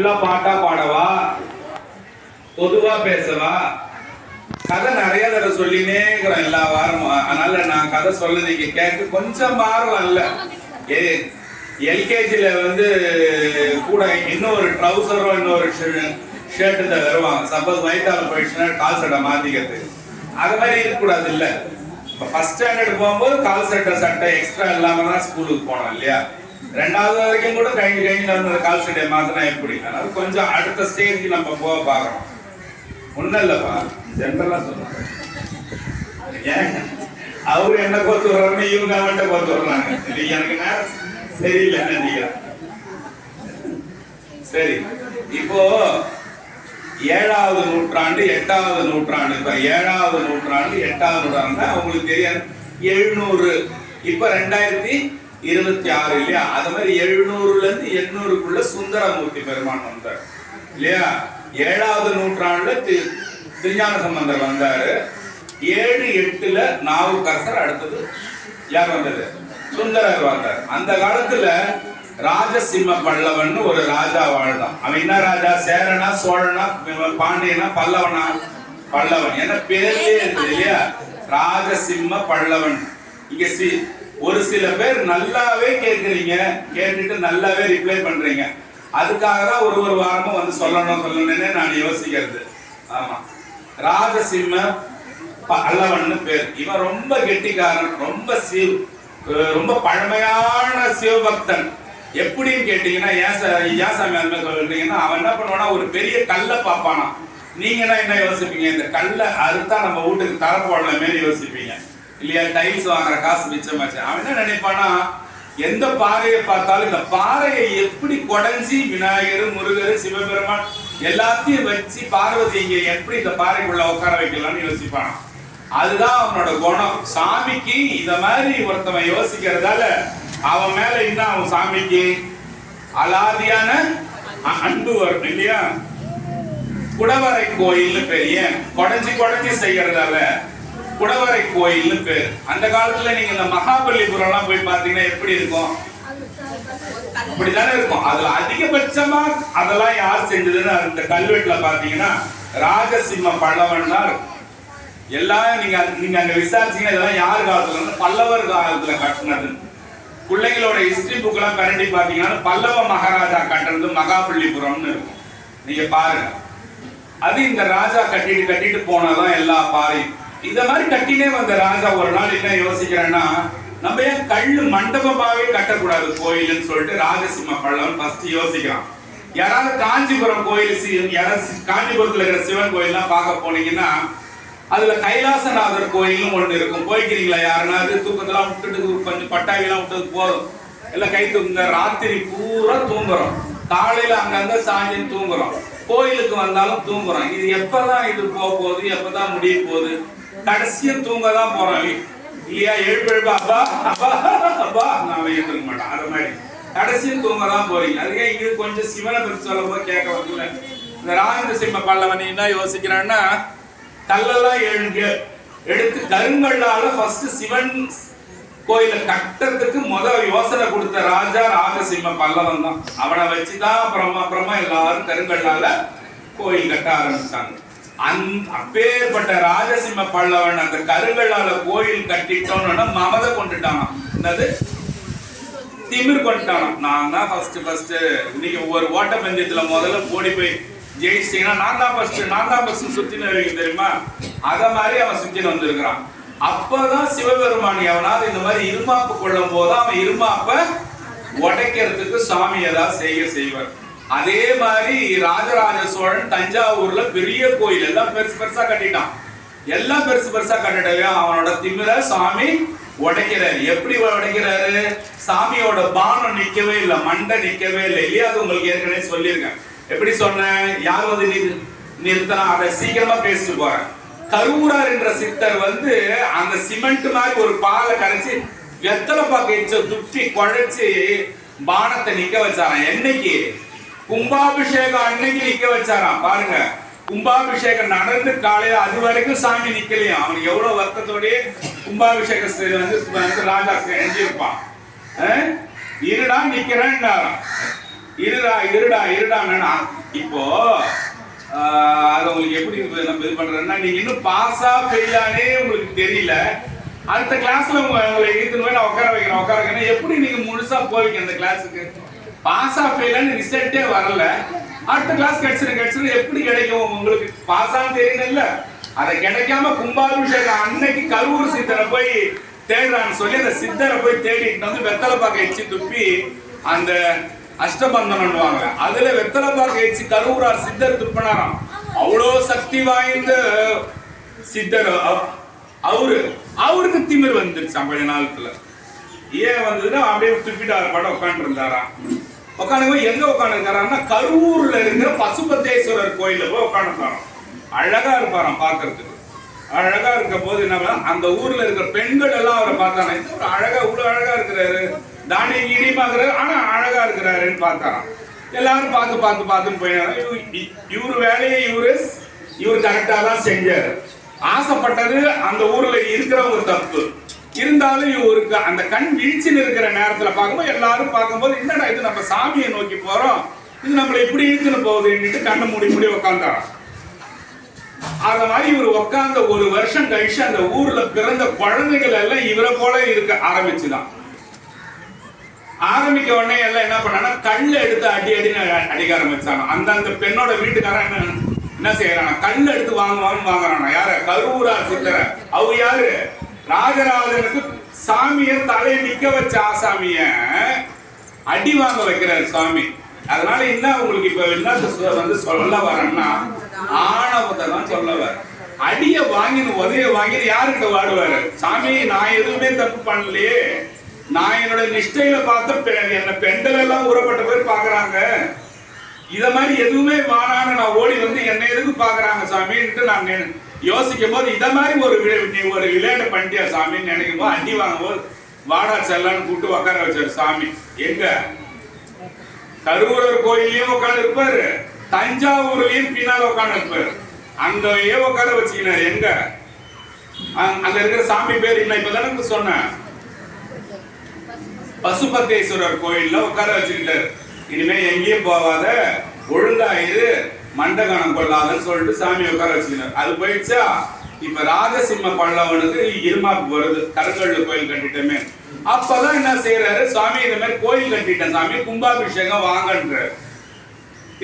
ஃபுல்லா பாட்டா பாடவா, பொதுவா பேசவா? கதை நிறைய தடவை சொல்லினே இருக்கிறோம் எல்லா வாரமும். அதனால நான் கதை சொல்ல நீங்க கேட்க கொஞ்சம் மாறும் அல்ல. எல்கேஜில வந்து கூட இன்னொரு ட்ரௌசரோ இன்னொரு ஷர்ட் தான் வருவாங்க. சப்போஸ் வயிற்றால போயிடுச்சுன்னா கால் சட்டை மாத்திக்கிறதுக்கு. அது மாதிரி இருக்கக்கூடாது இல்ல. இப்போ ஃபர்ஸ்ட் ஸ்டாண்டர்ட் போகும்போது கால் சட்டை எக்ஸ்ட்ரா இல்லாம தான் ஸ்கூலுக்கு போனோம் இல்லையா? ரெண்டாவது வரைக்கும் கூட கையில் அந்த கால் சட்டையை மாத்தினா எப்படி? அதனால கொஞ்சம் அடுத்த ஸ்டேஜ்க்கு நம்ம போக பார்க்கறோம். ஒன்னும் இல்லப்பா, ஜென்ரலா சொல்லுவாங்க. ஏன் அவரு என்ன கொத்து வர்றாருன்னு இவங்க அவன்கிட்ட கொத்து வர்றாங்க. எனக்கு நேரம் சரியில்லை நினைக்கிறேன். சரி, இப்போ 7வது நூற்றாண்டு 8வது நூற்றாண்டு. இப்ப 7வது நூற்றாண்டு 8வது நூற்றாண்டு உங்களுக்கு தெரியாது. 700 இப்ப 2026 இல்லையா? அது மாதிரி 700ல இருந்து 800க்குள்ள சுந்தரமூர்த்தி பெருமான் வந்தார் இல்லையா? 7வது நூற்றாண்டுல திருஞான சம்பந்தர் வந்தாரு. 7, 8ல நாவுக்கரசர். அடுத்தது யார் வந்தது? சுந்தரர் வந்தார். அந்த காலத்துல ராஜசிம்ம பல்லவன் ஒரு ராஜா வாழ்ந்தான். அவன் என்ன ராஜா? சேரனா, சோழனா, பாண்டியனா, பல்லவனா? பல்லவன். என்ன பேர்லயே இருக்கு இல்லையா? ராஜசிம்ம பல்லவன். இங்க ஒரு சில பேர் நல்லாவே கேட்கறீங்க, கேட்டுட்டு நல்லாவே ரிப்ளை பண்றீங்க. அதுக்காக தான் ஒரு வாரமும் வந்து சொல்லணும்னு நான் யோசிக்கிறது. ஆமா, ராஜசிம்ம பல்லவன் பேர். இவன் ரொம்ப கெட்டிக்காரன், ரொம்ப பழமையான சிவபக்தன். எப்படின்னு கேட்டீங்கன்னா, ஏன் சாமி அந்த சொல்றீங்கன்னா, அவன் என்ன பண்ணுவானா, ஒரு பெரிய கல்லை பார்ப்பானா. நீங்க என்ன யோசிப்பீங்க? இந்த கல்லை அறுத்தா நம்ம வீட்டுக்கு தர போடலாமே யோசிப்பீங்க இல்லையா? டைல்ஸ் வாங்குற காசு மிச்சமாச்சு. அவன் என்ன நினைப்பானா, எந்த பாறையை பார்த்தாலும் இந்த பாறையை எப்படி கொடைஞ்சி விநாயகர், முருகர், சிவபெருமான் எல்லாத்தையும் வச்சு பார்வதி இங்க எப்படி இந்த பாறைக்குள்ள உட்கார வைக்கலாம்னு யோசிப்பானா. அதுதான் அவனோட குணம். சாமிக்கு இத மாதிரி ஒருத்தவன் யோசிக்கிறதால அவன் மேல இன்னும் அவன் சாமிக்கு அலாதியான அன்பு வரும் இல்லையா? குடவரை கோயில் பெரிய கொடைஞ்சி செய்யறதால குடவரை கோயில்னு பேர். அந்த காலத்துல நீங்க இந்த மகாபலிபுரம் எல்லாம் போய் பாத்தீங்கன்னா எப்படி இருக்கும்? அப்படித்தானே இருக்கும். அதுல அதிகபட்சமா அதெல்லாம் யார் செஞ்சதுன்னு அந்த கல்வெட்டுல பாத்தீங்கன்னா ராஜசிம்ம பல்லவன் தான் இருக்கும். எல்லாம் நீங்க அங்க விசாரிச்சீங்கன்னா இதெல்லாம் யார் காலத்துல? பல்லவர் காலத்துல கட்டினது. பிள்ளைங்களோட ஹிஸ்டரி புக் எல்லாம் கரண்டி பாத்தீங்கன்னா பல்லவ மகாராஜா கட்டுறது மகாபலிபுரம்னு இருக்கும். நீங்க பாருங்க. அது இந்த ராஜா கட்டிட்டு போனதான் எல்லா பாறையும். இந்த மாதிரி கட்டினே வந்த ராஜா ஒரு நாள் என்ன யோசிக்கிறேன்னா, நம்ம ஏன் கல்லு மண்டபமாவே கட்டக்கூடாது கோயில்னு சொல்லிட்டு ராஜசிம்ம பல்லவன் ஃபர்ஸ்ட் யோசிக்கிறான். யாராவது காஞ்சிபுரம் கோயில், காஞ்சிபுரத்துல இருக்கிற சிவன் கோயில்லாம் பார்க்க போனீங்கன்னா அதுல கைலாசநாதர் கோயிலும் ஒண்ணு இருக்கும். போய்க்கிறீங்களா? யாருனாவது தூக்கத்தெல்லாம் விட்டுட்டு கொஞ்சம் பட்டாவிலாம் விட்டது போதும். எல்லாம் கை தூக்குங்க. ராத்திரி பூரா தூங்குறோம், காலையில அங்கங்க சாஞ்சின்னு தூங்குறோம், கோயிலுக்கு வந்தாலும் தூங்குறோம். இது எப்பதான் இது போக போகுது, எப்பதான் முடிய போகுது? கடைசியும் தூங்க தான் போறோம் இல்லையா? எழுப்பு அப்பா அப்பா அப்பா நான் எழுந்திருக்க மாட்டேன். அது மாதிரி கடைசியும் தூங்க தான் போறீங்க. அதுக்கே இது கொஞ்சம் சிவனை பற்றி சொல்லும் போது கேட்க வரல. இந்த ராஜேந்திர சிம்ம பல்லவன் என்ன யோசிக்கிறான்னா, கல்லெல்லாம் எடுத்து கருங்கல்லால ஃபர்ஸ்ட் சிவன் கோயில கட்டறதுக்கு முதல் யோசனை கொடுத்த ராஜா ராஜசிம்ம பல்லவன் தான். அவனை வச்சுதான் அப்புறமா எல்லாரும் கருங்கல்லால கோயில் கட்ட ஆரம்பிச்சாங்க. அப்பேற்பட்ட ராஜசிம்ம பல்லவன் அந்த கருங்கல்லால கோயில் கட்டிட்டோம்னா மமதை கொண்டுட்டானா, என்னது திமிர் கொண்டுட்டானா. நான் தான் ஃபர்ஸ்ட் இன்னைக்கு ஒரு ஓட்டப்பந்தயத்துல முதல்ல ஓடி போய் ஜெயிச்சிட்டீங்கன்னா நான் தான் ஃபர்ஸ்ட் சுத்தின்னு வருவீங்க தெரியுமா? அத மாதிரி அவன் சுத்தின்னு வந்திருக்கிறான். அப்பதான் சிவபெருமான் எவனாவது இந்த மாதிரி இருமாப்பு கொள்ளும் போது அவன் இருமாப்ப உடைக்கிறதுக்கு சாமி ஏதாவது செய்வார். அதே மாதிரி ராஜராஜ சோழன் தஞ்சாவூர்ல பெரிய கோயில் எல்லாம் பெருசா கட்டிட்டான். எல்லாம் பெருசா கட்டிட்டவே அவனோட திமிர சாமி உடைக்கிறாரு. எப்படி உடைக்கிறாரு? சாமியோட பானம் நிக்கவே இல்லை, மண்டை நிக்கவே இல்லை இல்லையா? அது உங்களுக்கு ஏற்கனவே சொல்லியிருக்கேன். எப்படி சொன்னேன்? யார் வந்து நிறுத்தினா? அதை சீக்கிரமா பேசிட்டு போறேன். கரூரார் என்ற சித்தர் வந்து அந்த சிமெண்ட் மாதிரி ஒரு பாலை கரைச்சி வெத்தலை பாக்க துப்பி குழைச்சி பானத்தை நிக்க வச்சாராம். என்னைக்கு? கும்பாபிஷேகம் அன்னைக்கு நிக்க வச்சாராம். பாருங்க, கும்பாபிஷேகம் நடந்து காலையில அது வரைக்கும் சாமி நிக்கலையும். அவனுக்கு எவ்வளவு வருத்தத்தோடய கும்பாபிஷேகம் வந்து ராஜா செஞ்சிருப்பான். இருடா நிக்கிறேன். இருடான்னு இப்போ அது உங்களுக்கு எப்படி நம்ம இது பண்றதுன்னா, நீங்க இன்னும் பாஸா ஃபெயிலானே உங்களுக்கு தெரியல. அடுத்த கிளாஸ்ல உங்களை இழுத்துன்னு போய் நான் உட்கார வைக்கிறேன். எப்படி நீங்க முழுசா போவீங்க அந்த கிளாஸுக்கு? பாஸா ஃபெயிலான்னு ரிசல்ட்டே வரல, அடுத்த கிளாஸ் கிடைச்சிடும் எப்படி கிடைக்கும் உங்களுக்கு? பாஸான்னு தெரியல, அதை கிடைக்காம கும்பாபிஷேகம் அன்னைக்கு கரூர் சித்தரை போய் தேடுறான்னு சொல்லி அந்த சித்தரை போய் தேடிட்டு வந்து வெத்தலை பாக்க எச்சி துப்பி அந்த அஷ்டபந்தனம்வாங்க, அதுல வெத்தலை பாக்க எச்சி கரூரார் சித்தர் துப்பினாராம். அவ்வளோ சக்தி வாய்ந்த சித்தர் அவருக்கு திமிர் வந்துருச்சு கொஞ்ச நாளுக்குள்ள. ஏன் வந்ததுன்னா அப்படியே துப்பிட்டு அவர் படம் உட்காந்து இருந்தாராம். உட்காந்து எங்க உட்காந்து இருக்காருன்னா கரூர்ல இருக்கிற பசுபத்தேஸ்வரர் கோயில போய் உட்காந்துருக்காராம். அழகா இருப்பாராம் பாக்குறதுக்கு. அழகா இருக்க போது என்ன, அந்த ஊர்ல இருக்கிற பெண்கள் எல்லாம் அவரை பார்த்தாங்க, ஒரு அழகா இவ்வளவு அழகா இருக்கிறாரு, தானே இடி பாக்குறாரு, ஆனா அழகா இருக்கிறாருன்னு பார்த்தாராம். எல்லாரும் பார்த்துன்னு போயினாரு. இவரு வேலையை இவரு கரெக்டா தான் செஞ்சாரு. ஆசைப்பட்டது அந்த ஊர்ல இருக்கிறவங்க தப்பு இருந்தாலும் இவருக்கு அந்த கண் வீழ்ச்சின்னு இருக்கிற நேரத்துல பார்க்கும்போது எல்லாரும் பார்க்கும்போது என்னடா இது, நம்ம சாமியை நோக்கி போறோம், இது நம்மள இப்படி இழுத்துன்னு போகுதுன்னு கண்ணை மூடி உட்காந்தாராம். அத மாதிரி இவர் உட்கார்ந்த ஒரு வருஷம் கழிச்சு அந்த ஊர்ல பிறந்த குழந்தைகள் எல்லாம் இவரை போல இருக்க ஆரம்பிச்சுதான். ஆரம்பிக்க உடனே எல்லாம் என்ன பண்ணா கல்ல எடுத்து அடின்னு அடிக்க ஆரம்பிச்சாங்க. அந்த பெண்ணோட வீட்டுக்காரன் என்ன செய்யறாங்க, கல் எடுத்து வாங்குறானா யார? கரூரார் சித்தர. அவங்க யாரு? ராஜராஜனுக்கு சாமிய தலையை நிக்க வச்ச ஆசாமிய அடி வாங்க வைக்கிறார் சுவாமி. அதனால என்ன உங்களுக்கு இப்ப என்ன வந்து சொல்ல வரேன்னா, ஆணவத்தை தான் சொல்ல வர. அடிய வாங்கின உதவிய வாங்கிட்டு யாருக்கிட்ட வாடுவாரு? சாமி நான் எதுவுமே தப்பு பண்ணலையே, நான் என்னோட நிஷ்டையில பார்த்த என்ன பெண்கள் எல்லாம் உறப்பட்ட பேர் பாக்குறாங்க, இத மாதிரி எதுவுமே வானான்னு நான் ஓடி வந்து என்ன எதுக்கு பாக்குறாங்க சாமின்ட்டு நான் யோசிக்கும் போது இத மாதிரி ஒரு விளையாட்டு பண்ணிட்டியா சாமின்னு நினைக்கும் போது அடி வாங்கும் போது வாடா செல்லான்னு கூப்பிட்டு உட்கார வச்சாரு சாமி. எங்க கரூரர் கோயிலையும் உட்காந்து இருப்பாரு, தஞ்சாவூர்லயும் பின்னால உட்காந்து இருப்பாரு. அங்கேயே உட்கார வச்சுக்கினாரு. எங்க அங்க இருக்கிற சாமி பேர் இல்லை, இப்பதானே சொன்னேன், பசுபத்தேஸ்வரர் கோயில்ல உட்கார வச்சுக்கிட்டாரு. இனிமே எங்கேயும் போவாத, ஒழுங்காயிரு, மண்டகணம் கொள்ளாதுன்னு சொல்லிட்டு சாமி உட்கார வச்சுக்கினார். அது போயிடுச்சா, இப்ப ராஜசிம்ம பல்லவனுக்கு இருமாப்பு வருது, கருங்கல்லு கோயில் கட்டிட்டமே. அப்பதான் என்ன செய்யறாரு சுவாமி, இந்த மாதிரி கோயில் கட்டிட்டேன் சாமி, கும்பாபிஷேகம் வாங்கன்றாரு.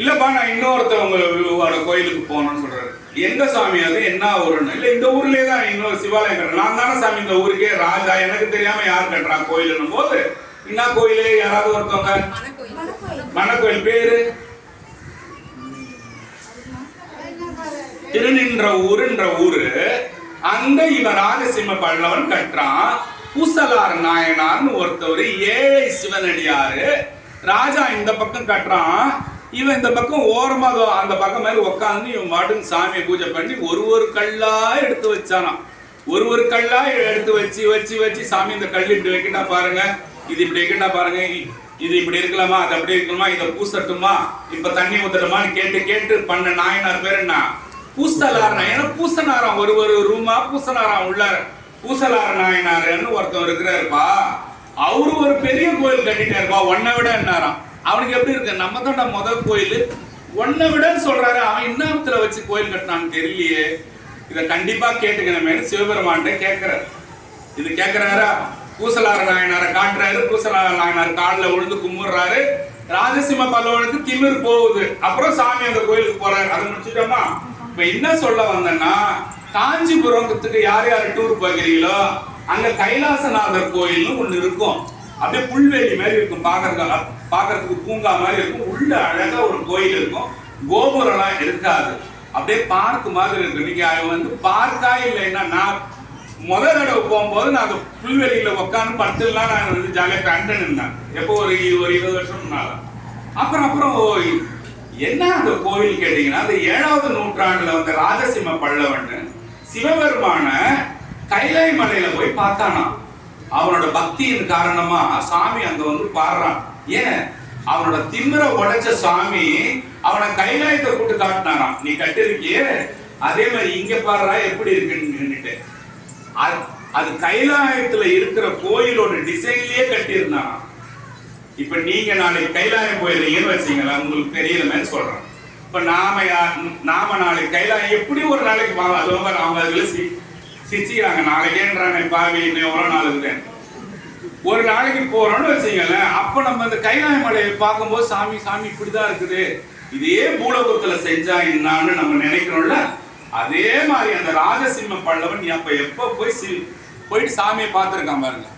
இல்லப்பா நான் இன்னொருத்தவங்களோட கோயிலுக்கு போகணும்னு சொல்றாரு. எங்க சாமி அது, என்ன ஊருன்னு? இல்ல இந்த ஊர்லயே தான் இன்னொரு சிவாலயம் கட்டுறேன். நான் தானே சாமி இந்த ஊருக்கே ராஜா, எனக்கு தெரியாம யார் கட்டுறான் கோயிலுன்னும் போது, என்ன கோயிலு யாராவது ஒருத்தவங்க, மணக்கோயில் பேரு திருநின்ற ஊருன்ற ஊரு. அங்க இவன் ராஜசிம்ம பல்லவன் கட்டுறான். பூசலார் நாயனார்னு ஒருத்தவர் ஏழை சிவனடியாரு. ராஜா இந்த பக்கம் கட்டுறான், இவன் இந்த பக்கம் ஓரமா அந்த பக்கம் மாதிரி உட்காந்து இவன் மாட்டுன்னு சாமியை பூஜை பண்ணி ஒரு கல்லா எடுத்து வச்சானா. ஒரு கல்லா எடுத்து வச்சு வச்சு வச்சு சாமி இந்த கல் இப்படி வைக்கிட்டா பாருங்க, இது இப்படி வைக்கிட்டா பாருங்க, இது இப்படி இருக்கலாமா, அது அப்படி இருக்கலாமா, இதை பூசட்டுமா, இப்ப தண்ணி ஊத்தட்டுமான்னு கேட்டு பண்ண நாயனார் பேர் என்ன? பூசலார் நாயனார். பூசனாராம், ஒரு ரூமா பூசனாராம் உள்ளார. பூசலார் நாயனார்னு ஒருத்தன் இருக்கிறாருப்பா, அவரு ஒரு பெரிய கோயில் கட்டிட்டாருப்பா, ஒன்னை விட என்னாராம். அவனுக்கு எப்படி இருக்கு, நம்ம தான் முதல் கோயில் ஒன்னை விடன்னு சொல்றாரு, அவன் இன்னத்துல வச்சு கோயில் கட்டினான்னு தெரியலையே, இதை கண்டிப்பா கேட்டுக்கணுமே சிவபெருமான்கிட்ட கேட்கிறாரு. இது கேட்கிறாரா, பூசலார நாயனாரை காட்டுறாரு. பூசலார நாயனார் காலில் விழுந்து கும்பிடுறாரு. ராஜசிம்ம பல்லவனுக்கு திமிர் போகுது. அப்புறம் சாமி அந்த கோயிலுக்கு போறாரு. அதை முடிச்சுட்டோமா? இப்ப என்ன சொல்ல வந்தேன்னா, காஞ்சிபுரத்துக்கு யார் யார் டூர் போகிறீங்களோ அங்க கைலாசநாதர் கோயில்னு ஒண்ணு இருக்கும். அப்படியே புல்வெளி மாதிரி இருக்கும், பாக்குறதுக்கு பூங்கா மாதிரி இருக்கும். உள்ள அழகா ஒரு கோயில் இருக்கும், கோபுரம்லாம் இருக்காது, அப்படியே பார்க் மாதிரி இருக்கு. நீங்க வந்து பார்க்கா இல்லைன்னா, நான் முதல் தடவை போகும்போது நான் அந்த புல்வெளியில உட்காந்து படுத்துலாம் நான் வந்து ஜாலியாக கண்டு இருந்தேன். எப்போ ஒரு 20 வருஷம் முன்னால. அப்புறம் என்ன அந்த கோயில் கேட்டீங்கன்னா, அந்த 7வது நூற்றாண்டுல வந்த ராஜசிம்ம பல்லவன் சிவபெருமான கைலை மலையில போய் பார்த்தானா. அவனோட பக்தியின் காரணமா சாமி அங்க வந்து பாடுறான். ஏன், அவனோட திமிர உடைச்ச சாமி அவனை கைலாயத்தை கூட்டு காட்டினாராம். நீ கட்டிருக்கியே அதே மாதிரி இங்க பாடுறா எப்படி இருக்குன்னு. அது கைலாயத்துல இருக்கிற கோயிலோட டிசைன்லயே கட்டியிருந்தான். இப்ப நீங்க நாளைக்கு கைலாயம் போயிருந்தீங்கன்னு வச்சீங்களா, உங்களுக்கு தெரியல மாதிரி சொல்றேன். இப்ப நாம நாளைக்கு கைலாயம் எப்படி ஒரு நாளைக்கு அவங்க அதுல சிரிச்சுக்கிறாங்க, நாளைக்கேன்றாங்க பாவி இன்னும் எவ்வளவு நாள் இருக்குதுன்னு. ஒரு நாளைக்கு போறோம்னு வச்சுங்களேன், அப்ப நம்ம இந்த கைலாய மலையை பார்க்கும்போது சாமி சாமி இப்படிதான் இருக்குது, இதே பூலோகத்துல செஞ்சா என்னான்னு நம்ம நினைக்கிறோம்ல, அதே மாதிரி அந்த ராஜசிம்ம பல்லவன் அப்ப எப்ப போயிட்டு சாமியை பார்த்துருக்கான் பாருங்க.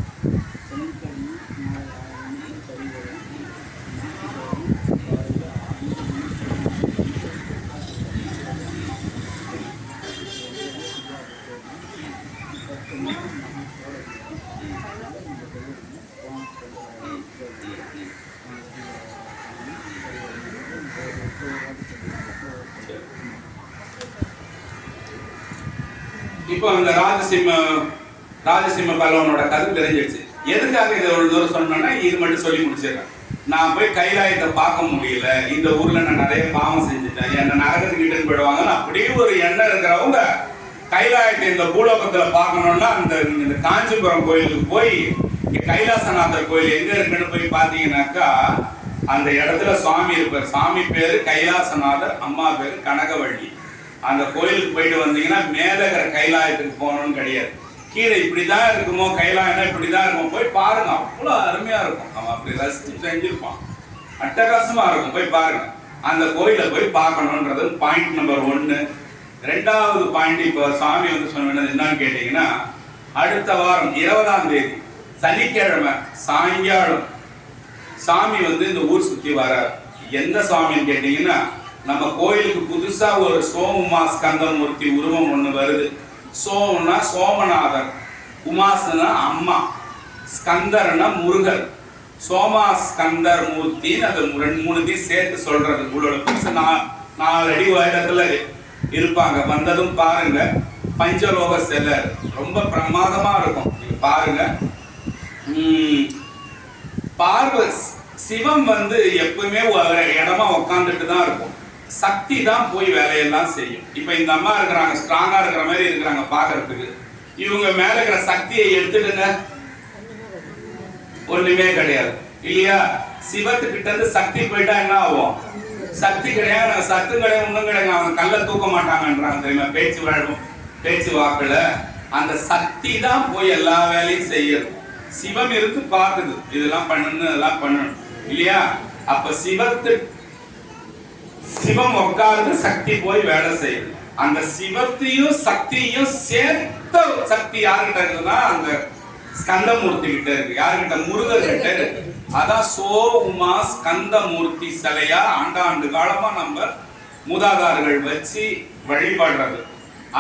இப்போ அந்த ராஜசிம்ம பல்லவனோட கதை தெரிஞ்சிடுச்சு. எதுக்காக இதை ஒரு தூரம் சொன்னோன்னா இது மட்டும் சொல்லி முடிச்சிடுறேன். நான் போய் கைலாயத்தை பார்க்க முடியல, இந்த ஊர்ல நான் நிறைய பாவம் செஞ்சுட்டேன், என்ன நரகத்துக்கு இட்டுன்னு போயிடுவாங்கன்னு அப்படியே ஒரு எண்ணம் இருக்கிறவங்க கைலாயத்தை இந்த பூலோகத்துல பார்க்கணும்னா இந்த காஞ்சிபுரம் கோயிலுக்கு போய் கைலாசநாதர் கோயில் எங்க இருக்குன்னு போய் பார்த்தீங்கன்னாக்கா அந்த இடத்துல சுவாமி இருப்பார். சாமி பேரு கைலாசநாதர், அம்மா பேரு கனகவள்ளி. அந்த கோயிலுக்கு போயிட்டு வந்தீங்கன்னா மேல இருக்கிற கைலாயத்துக்கு போகணும்னு கிடையாது, கீழே இப்படிதான் இருக்குமோ கைலாயம்னா இப்படிதான் இருக்குமோ போய் பாருங்க, அவ்வளோ அருமையா இருக்கும். அவன் அப்படி ரசிச்சு செஞ்சிருப்பான், அட்டகாசமா இருக்கும், போய் பாருங்க. அந்த கோயிலை போய் பார்க்கணுன்றது பாயிண்ட் நம்பர் 1. 2வது பாயிண்ட் இப்போ சாமி வந்து சொன்னது என்னன்னு கேட்டீங்கன்னா, அடுத்த வாரம் 20ஆம் தேதி சனிக்கிழமை சாயங்காலம் சாமி வந்து இந்த ஊர் சுத்தி வரார். எந்த சாமின்னு கேட்டீங்கன்னா, நம்ம கோயிலுக்கு புதுசா ஒரு சோமுமா ஸ்கந்தமூர்த்தி உருவம் ஒண்ணு வருது. சோம்னா சோமநாதர், உமாசனா அம்மா, ஸ்கந்தர்னா முருகர். சோமா ஸ்கந்தர் மூர்த்தின்னு அது 2-3 சேர்த்து சொல்றது. உங்களோட புதுசு 4 அடி உயரத்துல இருப்பாங்க. வந்ததும் பாருங்க, பஞ்சலோக சிலர் ரொம்ப பிரமாதமா இருக்கும், நீங்க பாருங்க. சிவம் வந்து எப்பவுமே ஒரு இடமா உட்காந்துட்டு தான் இருக்கும், சக்தி தான் போய் வேலையெல்லாம் செய்யும். இப்ப இந்த அம்மா இருக்கிறாங்க, ஸ்ட்ராங்கா இருக்கிற மாதிரி இருக்கிறாங்க பாக்குறதுக்கு. இவங்க மேல இருக்கிற சக்தியை எடுத்துடுங்க, ஒண்ணுமே கிடையாது இல்லையா? சிவத்துக்கிட்ட இருந்து சக்தி போயிட்டா என்ன ஆகும்? சக்தி கிடையாது, சத்து கிடையாது, ஒண்ணும் கிடையாது. அவங்க கல்ல தூக்க மாட்டாங்கன்றாங்க தெரியுமா? பேச்சு வாக்குல அந்த சக்தி தான் போய் எல்லா வேலையும் செய்யுது. சிவம் இருந்து பார்க்குது, இதெல்லாம் பண்ணணும் இதெல்லாம் பண்ணணும் இல்லையா? அப்ப சிவம் உட்கார்ந்து சக்தி போய் வேலை செய்யுது. அந்த சிவத்தையும் சக்தியும் சேர்த்த சக்தி யாருக்கிட்ட இருக்குன்னா அந்த ஸ்கந்தமூர்த்தி கிட்ட இருக்கு. யாருக்கிட்ட? முருகர் கிட்ட இருக்கு. அதான் சோ உமா ஸ்கந்தமூர்த்தி சிலையா ஆண்டாண்டு காலமா நம்ம மூதாதாரர்கள் வச்சு வழிபடுறது.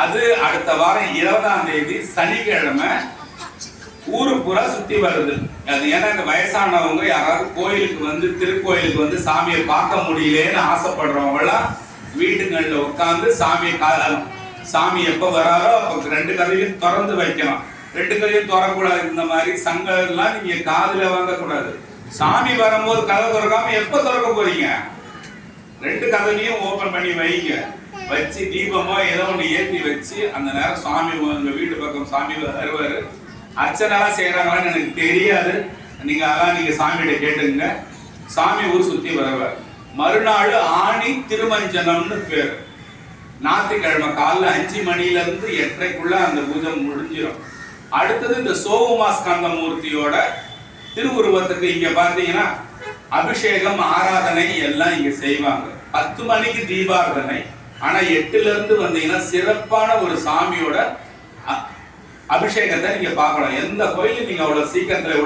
அது அடுத்த வாரம் 20ஆம் தேதி சனிக்கிழமை ஊரு பூரா சுத்தி வருது. அது ஏன்னா இந்த வயசானவங்க யாராவது கோயிலுக்கு வந்து திருக்கோயிலுக்கு வந்து சாமியை பார்க்க முடியலன்னு ஆசைப்படுறவங்களாம் வீட்டுங்கள்ல உட்காந்து சாமி எப்ப வராரோ அப்ப 2 கதையும் திறந்து வைக்கலாம். 2 கதையும் திறக்கூடாது. இந்த மாதிரி சங்கம்லாம் நீங்க காதுல வாங்கக்கூடாது. சாமி வரும்போது கதை திறக்காம எப்ப திறக்க போறீங்க? 2 கதவையும் ஓபன் பண்ணி வைங்க. வச்சு தீபமோ ஏதோ ஒன்று ஏற்றி வச்சு அந்த நேரம் சாமி உங்க வீட்டு பக்கம் சாமி வருவாரு. அர்ச்சனைலாம் செய்யறாங்களான்னு எனக்கு தெரியாது, நீங்க சாமிகிட்ட கேட்டுங்க. சாமி ஊர் சுத்தி வருவார். மறுநாள் ஆணி திருமஞ்சனம்னு பேரு. ஞாயிற்றுக்கிழமை காலைல 5 மணில இருந்து 8:30க்குள்ள அந்த பூஜை முடிஞ்சிடும். அடுத்தது இந்த சோமுமா ஸ்கந்தமூர்த்தியோட திருவுருவத்துக்கு இங்க பாத்தீங்கன்னா அபிஷேகம் ஆராதனை எல்லாம் இங்க செய்வாங்க. 10 மணிக்கு தீபாராதனை. ஆனா 8ல இருந்து வந்தீங்கன்னா சிறப்பான ஒரு சாமியோட அபிஷேகத்தை நீங்க பார்க்கலாம். எந்த கோயிலும் நீங்க அவ்வளவு சீக்கிரத்துல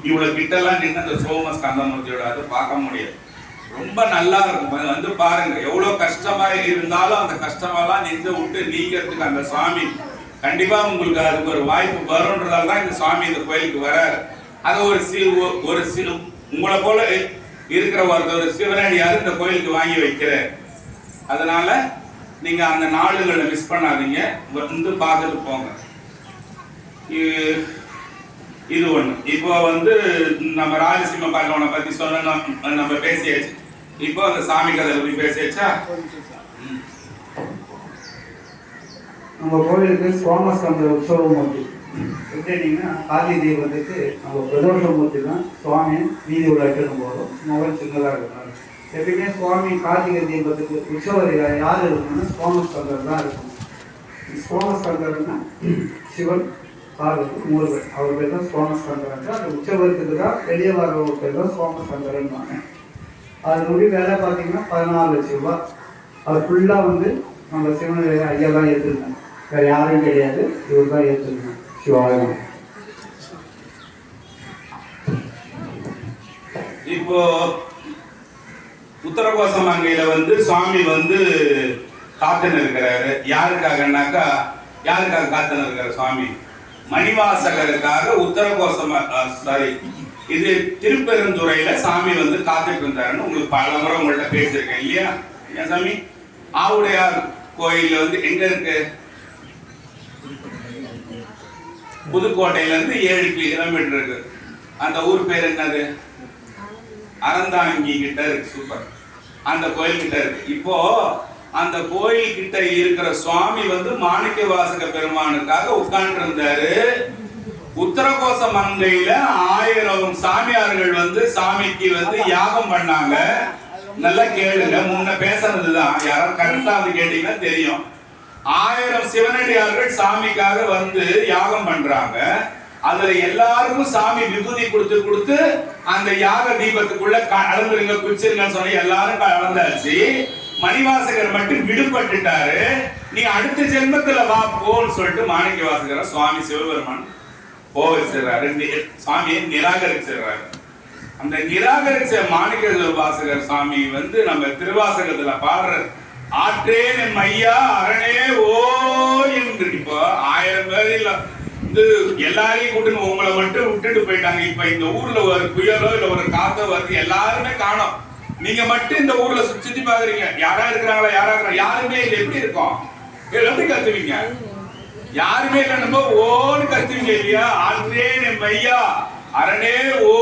இவ்வளவு கிட்டலாம் நின்று அந்த சோம ஸ்கந்தமூர்த்தியோட அது பார்க்க முடியாது. ரொம்ப நல்லா இருக்கும். வந்து பாருங்க, எவ்வளவு கஷ்டமா இருந்தாலும் அந்த கஷ்டமெல்லாம் நெஞ்ச விட்டு நீங்கிறதுக்கு அந்த சுவாமி கண்டிப்பா உங்களுக்கு அதுக்கு ஒரு வாய்ப்பு வரும்ன்றதால தான் இந்த சுவாமி இந்த கோயிலுக்கு வராரு. அது ஒரு உங்களை போல இருக்கிற ஒரு சிவனடியார் இந்த கோயிலுக்கு வாங்கி வைக்கிறார். அதனால நீங்க அந்த நாளுகளை மிஸ் பண்ணாதீங்க, வந்து பார்த்துட்டு போங்க. இது ஒண்ணு. இப்போ வந்து நம்ம ராஜசிம்ம பல்லவனை பத்தி சொன்ன நம்ம பேசியாச்சு. இப்போ அந்த சாமி கதை பத்தி பேசியாச்சா? நம்ம கோயிலுக்கு சோமஸ்கந்த உற்சவம் எப்படின்னா காதி தெய்வத்துக்கு நம்ம பிரதோஷமூர்த்தி தான் சுவாமி வீதி உலகம் போதும் முகம் சின்னதாக இருக்கணும். எப்பயுமே சுவாமி கார்த்திகை தீபத்துக்கு உற்சவர் யார் இருக்கணும்னா சோமஸ்கந்தர் தான் இருக்கணும். சோமஸ்கந்தர்னா சிவன் பார்வதி முருகன் அவர் பேர் தான் சோமஸ்கந்தர். அந்த உற்சவருக்கு தான் வெளியே வர்றவர் பேர் தான் சோமஸ்கந்தர்ன்னு. அது முடி வேலை பார்த்தீங்கன்னா 14 லட்சம் ரூபாய். அது ஃபுல்லாக வந்து நம்ம சிவனுடைய ஐயா தான் ஏற்றுருந்தாங்க, வேறு யாரும் கிடையாது, இவர் தான் ஏற்றுருந்தாங்க. சிவாயம். இப்போ உத்தரகோசமங்கையில வந்து சுவாமி வந்து காத்துன்னு இருக்கிறாரு. யாருக்காகனாக்கா யாருக்காக காத்துன்னு இருக்கிற சுவாமி? மணிவாசகருக்காக இது திருப்பெருந்துறையில சாமி வந்து காத்துட்டு இருந்தாருன்னு உங்களுக்கு பல முறை உங்கள்ட்ட பேசியிருக்கேன் இல்லையா? ஏன் சாமி? ஆவுடையார் கோயில் வந்து எங்க இருக்கு? புதுக்கோட்டையில இருந்து 7 கிலோமீட்டர் இருக்கு. அந்த ஊர் பேர் என்னது? அறந்தாங்கி கிட்ட இருக்கு. சூப்பர். அந்த கோயில் கிட்ட இருக்கு. இப்போ அந்த கோயில் கிட்ட இருக்கிற சுவாமி வந்து மாணிக்க வாசக பெருமானுக்காக உட்கார்ந்து இருந்தாரு. உத்தரகோச மங்கையில 1000 சாமியார்கள் வந்து சாமிக்கு வந்து யாகம் பண்ணாங்க. நல்லா கேளுங்க, முன்ன பேசுறதுதான், யாராவது கரெக்டா வந்து கேட்டீங்கன்னா தெரியும். 1000 சிவனடியார்கள் சாமிக்காக வந்து யாகம் பண்றாங்க. அதுல எல்லாருக்கும் சாமி விபூதி கொடுத்து அந்த யாக தீபத்துக்குள்ள கலந்துருங்க குச்சிருங்கன்னு சொன்ன எல்லாரும் கலந்தாச்சு. மணிவாசகர் மட்டும் விடுபட்டுட்டாரு. நீ அடுத்த ஜென்மத்துல வா போன்னு சொல்லிட்டு மாணிக்க வாசகர சுவாமி சிவபெருமான் போகிறாரு. சுவாமியை நிராகரிச்சிடுறாரு. அந்த நிராகரிச்ச மாணிக்க வாசகர் சுவாமி வந்து நம்ம திருவாசகத்துல பாடுற ஆற்றேன் என் ஐயா அரணே ஓ என்று. இப்போ 1000 பேர் வந்து எல்லாரையும் கூட்டு உங்களை மட்டும் விட்டுட்டு போயிட்டாங்க. இப்ப இந்த ஊர்ல ஒரு புயலோ இல்ல ஒரு காத்தோ வருது, எல்லாருமே காணோம். நீங்க மட்டும் இந்த ஊர்ல சுத்தி பாக்குறீங்க. யாரா இருக்கிறாங்களா? யாருமே இல்லை. எப்படி இருக்கும்? எப்படி கத்துவீங்க? யாருமே இல்லை. நம்ம ஓன்னு கத்துவீங்க இல்லையா? ஆற்றேன் என் ஐயா அரணே ஓ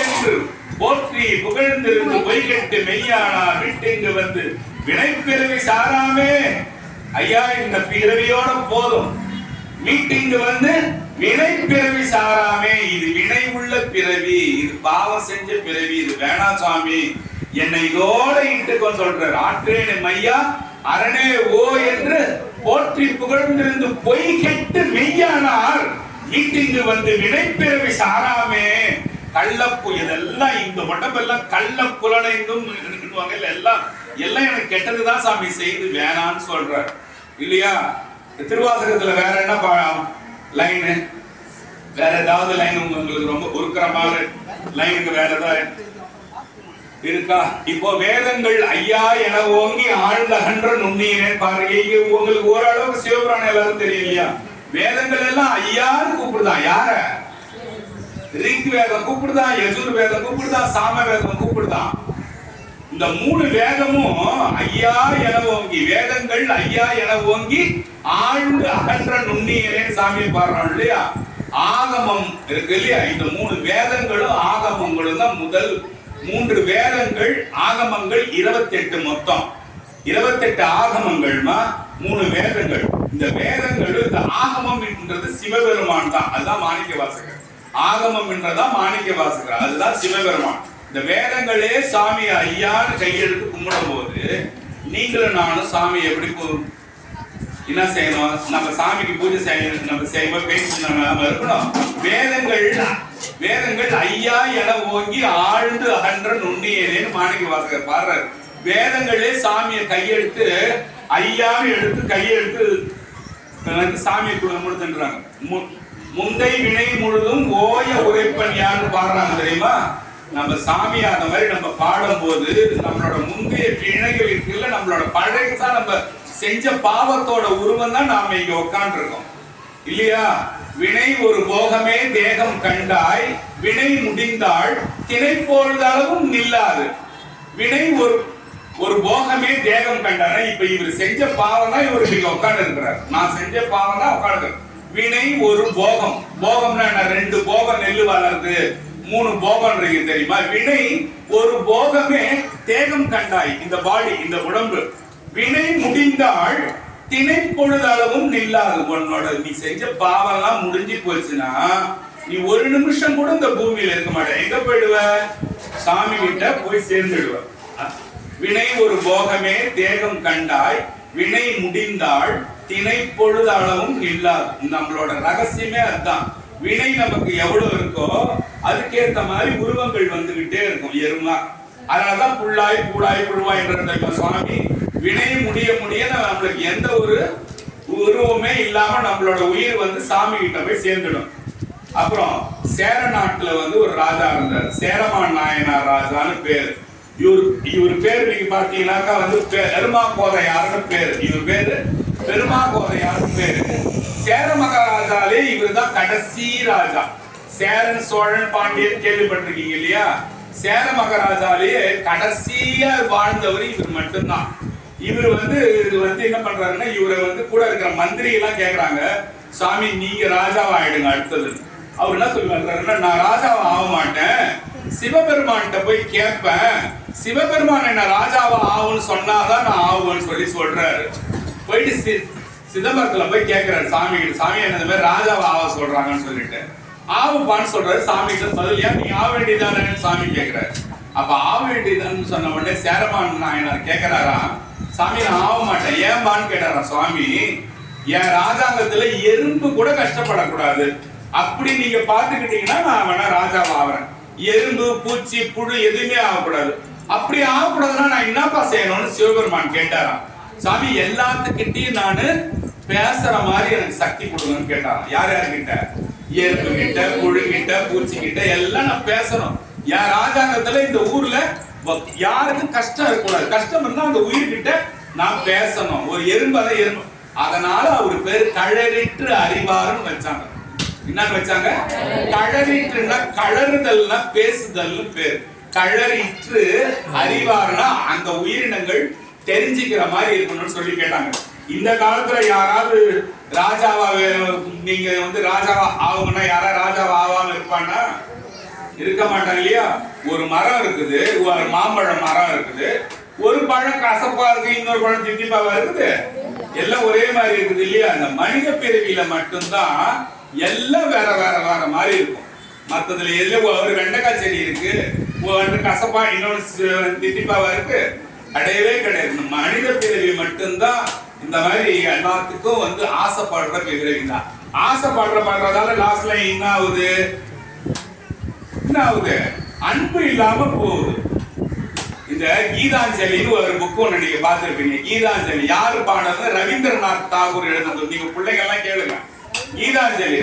என்று போற்றி புகழ்ந்திருந்து பொய்கட்டு மெய்யானா விட்டு இங்கு வந்து வினைப்பிறவி சாராமே. ஐயா இந்த பிறவியோட போதும், மீட்டிங்கு வந்து வினை பிறவி சாராமே. இது வினை உள்ள பிறவி, இது பாவம் செஞ்ச பிறவி, இது வேணா சுவாமி, என்னை இதோட இட்டுக்கொண்டு சொல்றார். ஆற்றேன் மையா அரணே ஓ என்று போற்றி புகழ்ந்திருந்து பொய் கெட்டு மெய்யானார் மீட்டிங்கு வந்து வினை பிறவி சாராமே. கள்ளப்பு இதெல்லாம் இந்த உடம்பெல்லாம் கள்ள புலனைந்தும் எல்லாம் எல்லாம் எனக்கு கெட்டதுதான் சாமி செய்து வேணான்னு சொல்றார் இல்லையா? திருவாசகத்துல வேற என்ன லைனு? வேற ஏதாவது லைன் உங்களுக்கு ரொம்ப உருக்கரமான லைனுக்கு வேற ஏதாவது இருக்கா? இப்போ வேதங்கள் ஐயா என ஓங்கி ஆழ்ந்த அகன்ற நுண்ணியனேன்னு பாருங்க. உங்களுக்கு ஓரளவுக்கு சிவபுராணம் எல்லாரும் தெரியும் இல்லையா? வேதங்கள் எல்லாம் ஐயான்னு கூப்பிடுதான். யார? ரிக் வேதம் கூப்பிடுதான், யஜுர் வேதம் கூப்பிடுதான், சாம வேதம் கூப்பிடுதான். இந்த 3 வேதமும் ஐயா என ஓங்கி, வேதங்கள் ஐயா என ஓங்கி ஆழ்ந்து அகன்ற நுண்ணியனே சாமி பாடுறோம் இல்லையா? ஆகமம் இருக்கு இல்லையா? இந்த 3 வேதங்களும் ஆகமங்களும் தான் முதல் 3 வேதங்கள். ஆகமங்கள் 28 மொத்தம் 28 ஆகமங்கள்மா 3 வேதங்கள். இந்த வேதங்கள், இந்த ஆகமம் என்றது சிவபெருமான் தான். அதுதான் மாணிக்க வாசகர். ஆகமம் என்றதான் மாணிக்க வாசகர், அதுதான் சிவபெருமான். இந்த வேதங்களே சாமி ஐயான்னு கையெழுத்து கும்பிடும் போது நீங்களும் நானும் சாமி எப்படி என்ன செய்யணும்? நம்ம சாமிக்கு பூஜை செய்யணும். நம்ம செய்யும்போது பேசி நம்ம இருக்கணும். வேதங்கள் ஐயா என ஓங்கி ஆழ்ந்து அகன்ற நுண்ணியனேன்னு மாணிக்க வாசகர் பாடுறாரு. வேதங்களே சாமியை கையெடுத்து ஐயான்னு எடுத்து கையெழுத்து சாமியை முடித்துன்றாங்க. முந்தை வினை முழுதும் ஓய உரைப்பன் யாருன்னு பாடுறாங்க தெரியுமா? நம்ம சாமி அந்த மாதிரி நம்ம பாடும் போது நம்மளோட முந்தைய வினைகள் இருக்குல்ல, நம்மளோட பழையசா நம்ம செஞ்ச பாவத்தோட உருவம் தான் நாம இங்க உட்கார்ந்து இருக்கோம் இல்லையா? வினை ஒரு போகமே தேகம் கண்டாய், வினை முடிந்தால் திணை பொழுதளவும் நில்லாது. வினை ஒரு போகமே தேகம் கண்டான. இப்ப இவர் செஞ்ச பாவம் தான் இவர் இங்க உட்கார்ந்து இருக்கிறார். நான் செஞ்ச பாவம் தான் உட்கார்ந்து. வினை ஒரு போகம், போகம்னா 2 போகம் நெல்லு வளருது, 3 போகம் இருக்கு தெரியுமா? வினை ஒரு போகமே தேகம் கண்டாய், இந்த பாடி, இந்த உடம்பு. வினை முடிந்தால் திணைப்பொழுதளவும் நில்லாது. உன்னோட நீ செஞ்ச பாவம்லாம் முடிஞ்சு போச்சுன்னா நீ ஒரு நிமிஷம் கூட இந்த பூமியில இருக்க மாட்டேன். எங்க போயிடுவ? சாமி கிட்ட போய் சேர்ந்துடுவ. வினை ஒரு போகமே தேகம் கண்டாய், வினை முடிந்தால் திணை பொழுது அளவும் நில்லாது. நம்மளோட ரகசியமே அதுதான். வினை நமக்கு எவ்வளவு இருக்கோ அதுக்கேற்ற மாதிரி உருவங்கள் வந்துகிட்டே இருக்கும் எருமா. அதனாலதான் புள்ளாய் பூடாய் புழுவாய் என்ற சுவாமி வினை முடிய முடிய நம்மளுக்கு எந்த ஒரு உருவமே இல்லாம நம்மளோட உயிர் வந்து சாமி கிட்ட போய் சேர்ந்துடும். அப்புறம் சேர நாட்டுல வந்து ஒரு ராஜா இருந்தார், சேரமான் நாயனார் ராஜான்னு பேரு. இவர் பேரு நீங்க பாத்தீங்கன்னாக்கா வந்து பெருமா கோதையார்னு பேரு. இவர் பேரு பெருமா கோதையார்னு பேரு. சேர மகாராஜாலே இவர் தான் கடைசி ராஜா. சேரன் சோழன் பாண்டியன் கேள்விப்பட்டிருக்கீங்க இல்லையா? சேர மகாராஜாலேயே கடைசியா வாழ்ந்தவர் இவர் மட்டும்தான். இவர் வந்து என்ன பண்றாருன்னா, இவரை வந்து கூட இருக்கிற மந்திரி எல்லாம் கேக்குறாங்க, சாமி நீங்க ராஜாவா ஆயிடுங்க அடுத்தது. அவர் என்ன சொல்றாருன்னா, நான் ராஜாவா ஆக மாட்டேன், சிவபெருமான்கிட்ட போய் கேட்பேன், சிவபெருமான் என்ன ராஜாவா ஆகும்னு சொன்னாதான் நான் ஆகுவேன்னு சொல்றாரு. போயிட்டு சிதம்பரத்துல போய் கேட்கிறாரு சாமி கிட்ட, சாமி என்ன இந்த மாதிரி ராஜாவா ஆக சொல்றாங்கன்னு சொல்லிட்டு ஆவுப்பான்னு சொல்றாரு. சாமி கிட்ட பதில், ஏன் நீ ஆக வேண்டியதானே சாமி கேட்கிறாரு. அப்ப ஆக வேண்டியதான்னு சொன்ன உடனே சேரமான் நாயனார் கேட்கிறாரா, சாமி நான் ஆக மாட்டேன் ஏன்பான்னு கேட்டாரா சுவாமி. என் ராஜாங்கத்துல எறும்பு கூட கஷ்டப்படக்கூடாது, அப்படி நீங்க பாத்துக்கிட்டீங்கன்னா நான் வேணா ராஜாவா ஆகிறேன். எறும்பு பூச்சி புழு எதுவுமே ஆகக்கூடாது, அப்படி ஆகக்கூடாதுன்னா நான் என்னப்பா செய்யணும்னு சிவபெருமான் கேட்டாராம். சாமி எல்லாத்துக்கிட்டையும் நானு பேசுற மாதிரி எனக்கு சக்தி கொடுங்கன்னு கேட்டாராம். யார் யார்கிட்ட? எறும்பு கிட்ட, புழு கிட்ட, பூச்சி கிட்ட எல்லாம் நான் பேசணும். என் ராஜாங்கத்துல இந்த ஊர்ல யாருக்கும் கஷ்டம் இருக்கக்கூடாது, கஷ்டம் இருந்தா அந்த உயிர்கிட்ட நான் பேசணும். ஒரு எறும்பு அதை எறும்பு, அதனால அவரு பேரு கழறிற்று அறிவாருன்னு வச்சாங்க. என்னன்னு வச்சாங்க? கழறிற்றுன்னா கழறுதல்னா பேசுதல்னு பேரு. கழறிற்று அறிவாருன்னா அந்த உயிரினங்கள் தெரிஞ்சுக்கிற மாதிரி இருக்கணும்னு சொல்லி கேட்டாங்க. இந்த காலத்துல யாராவது ராஜாவா நீங்க வந்து ராஜாவா ஆகும்னா யாராவது ராஜாவா ஆகாம இருப்பான்னா இருக்க மாட்டாங்க இல்லையா? ஒரு மரம் இருக்குது, ஒரு மாம்பழ மரம் இருக்குது, ஒரு பழம் கசப்பா இருக்கு, இன்னொரு பழம் தித்திப்பாவா இருக்குது, எல்லாம் ஒரே மாதிரி இருக்குது இல்லையா? அந்த மனித பிறவியில மட்டும்தான் எல்லாம் வேற வேற வேற மாதிரி இருக்கும். மற்றதுல எல்லாம் ஒரு வெண்டைக்காய் செடி இருக்கு, ஒன்று கசப்பா இன்னொன்று தித்திப்பாவா இருக்கு, கிடையவே கிடையாது. மனித பிறவி மட்டும்தான் இந்த மாதிரி எல்லாத்துக்கும் வந்து ஆசைப்படுற பிறவி தான். ஆசைப்படுறதால லாஸ்ட்ல என்ன ஆகுது? அன்பு இல்லாம போகுது. இந்த கீதாஞ்சலின்னு ஒரு புக் ஒண்ணு நீங்க பார்த்திருப்பீங்க. கீதாஞ்சலி யாரு பாடுறது? ரவீந்திரநாத் தாகூர் எழுதுனது. நீங்க பிள்ளைங்க எல்லாம் கேளுங்க. கீதாஞ்சலி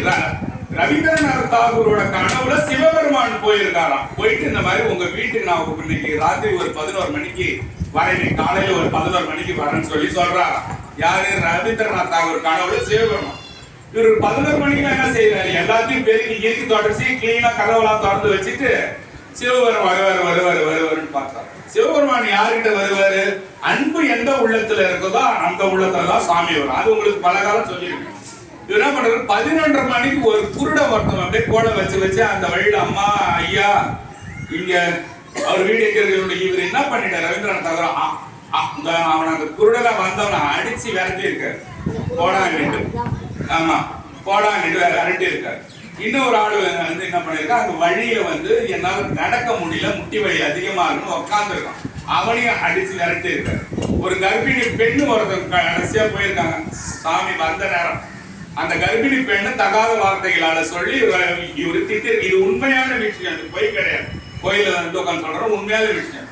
ரவீந்திரநாத் தாகூரோட கனவுல சிவபெருமான் போயிருக்காராம். போயிட்டு இந்த மாதிரி உங்க வீட்டுக்கு நான் இன்னைக்கு ராத்திரி ஒரு 11 மணிக்கு வரேன், காலையில ஒரு 11 மணிக்கு வரேன்னு சொல்றாராம். யாரு? ரவீந்திரநாத் தாகூர் கனவுல சிவபெருமான். இவர் 11 மணிக்கு என்ன செய்யறாரு? எல்லாத்தையும் பெருக்கி இயற்கை தொடர்ச்சி கிளீனா கதவெல்லாம் திறந்து வச்சுட்டு சிவபெருமான் வருவாருன்னு பார்த்தார். சிவபெருமான் யாருக்கிட்ட வருவாரு? அன்பு எந்த உள்ளத்துல இருக்குதோ அந்த உள்ளத்துல தான் சாமி வரும். அது உங்களுக்கு பல காலம் சொல்லியிருக்கு. இவர் என்ன பண்றாரு? 11:30 மணிக்கு ஒரு குருட ஒருத்தம் அப்படியே கோடை வச்சு அந்த வழியில, அம்மா ஐயா இங்க அவர் வீடு இருக்கிறது. இவர் என்ன பண்ணிட்டார்? ரவீந்திரநாத் தாகூர் அவன் அந்த குருடனை வந்தவனை அடிச்சு விரட்டி இருக்காரு, போடாங்கிட்டு. ஆமா, போடாங்கிட்டு விரட்டி இருக்காரு. இன்னொரு ஆளு வந்து என்ன பண்ணிருக்கா, அந்த வழியில வந்து என்னால நடக்க முடியல, முட்டி வலி அதிகமா இருக்குன்னு உட்கார்ந்து இருக்கான், அவனையும் அடிச்சு விரட்டி இருக்காரு. ஒரு கர்ப்பிணி பெண்ணு ஒருத்தர் கடைசியா போயிருக்காங்க சாமி வந்த நேரம். அந்த கர்ப்பிணி பெண்ணு தகாத வார்த்தைகளால சொல்லி இவரு திட்டு. இது உண்மையான விஷயம், அது பொய் கிடையாது. கோயில வந்து உட்காந்து சொல்றோம், உண்மையான விஷயம்.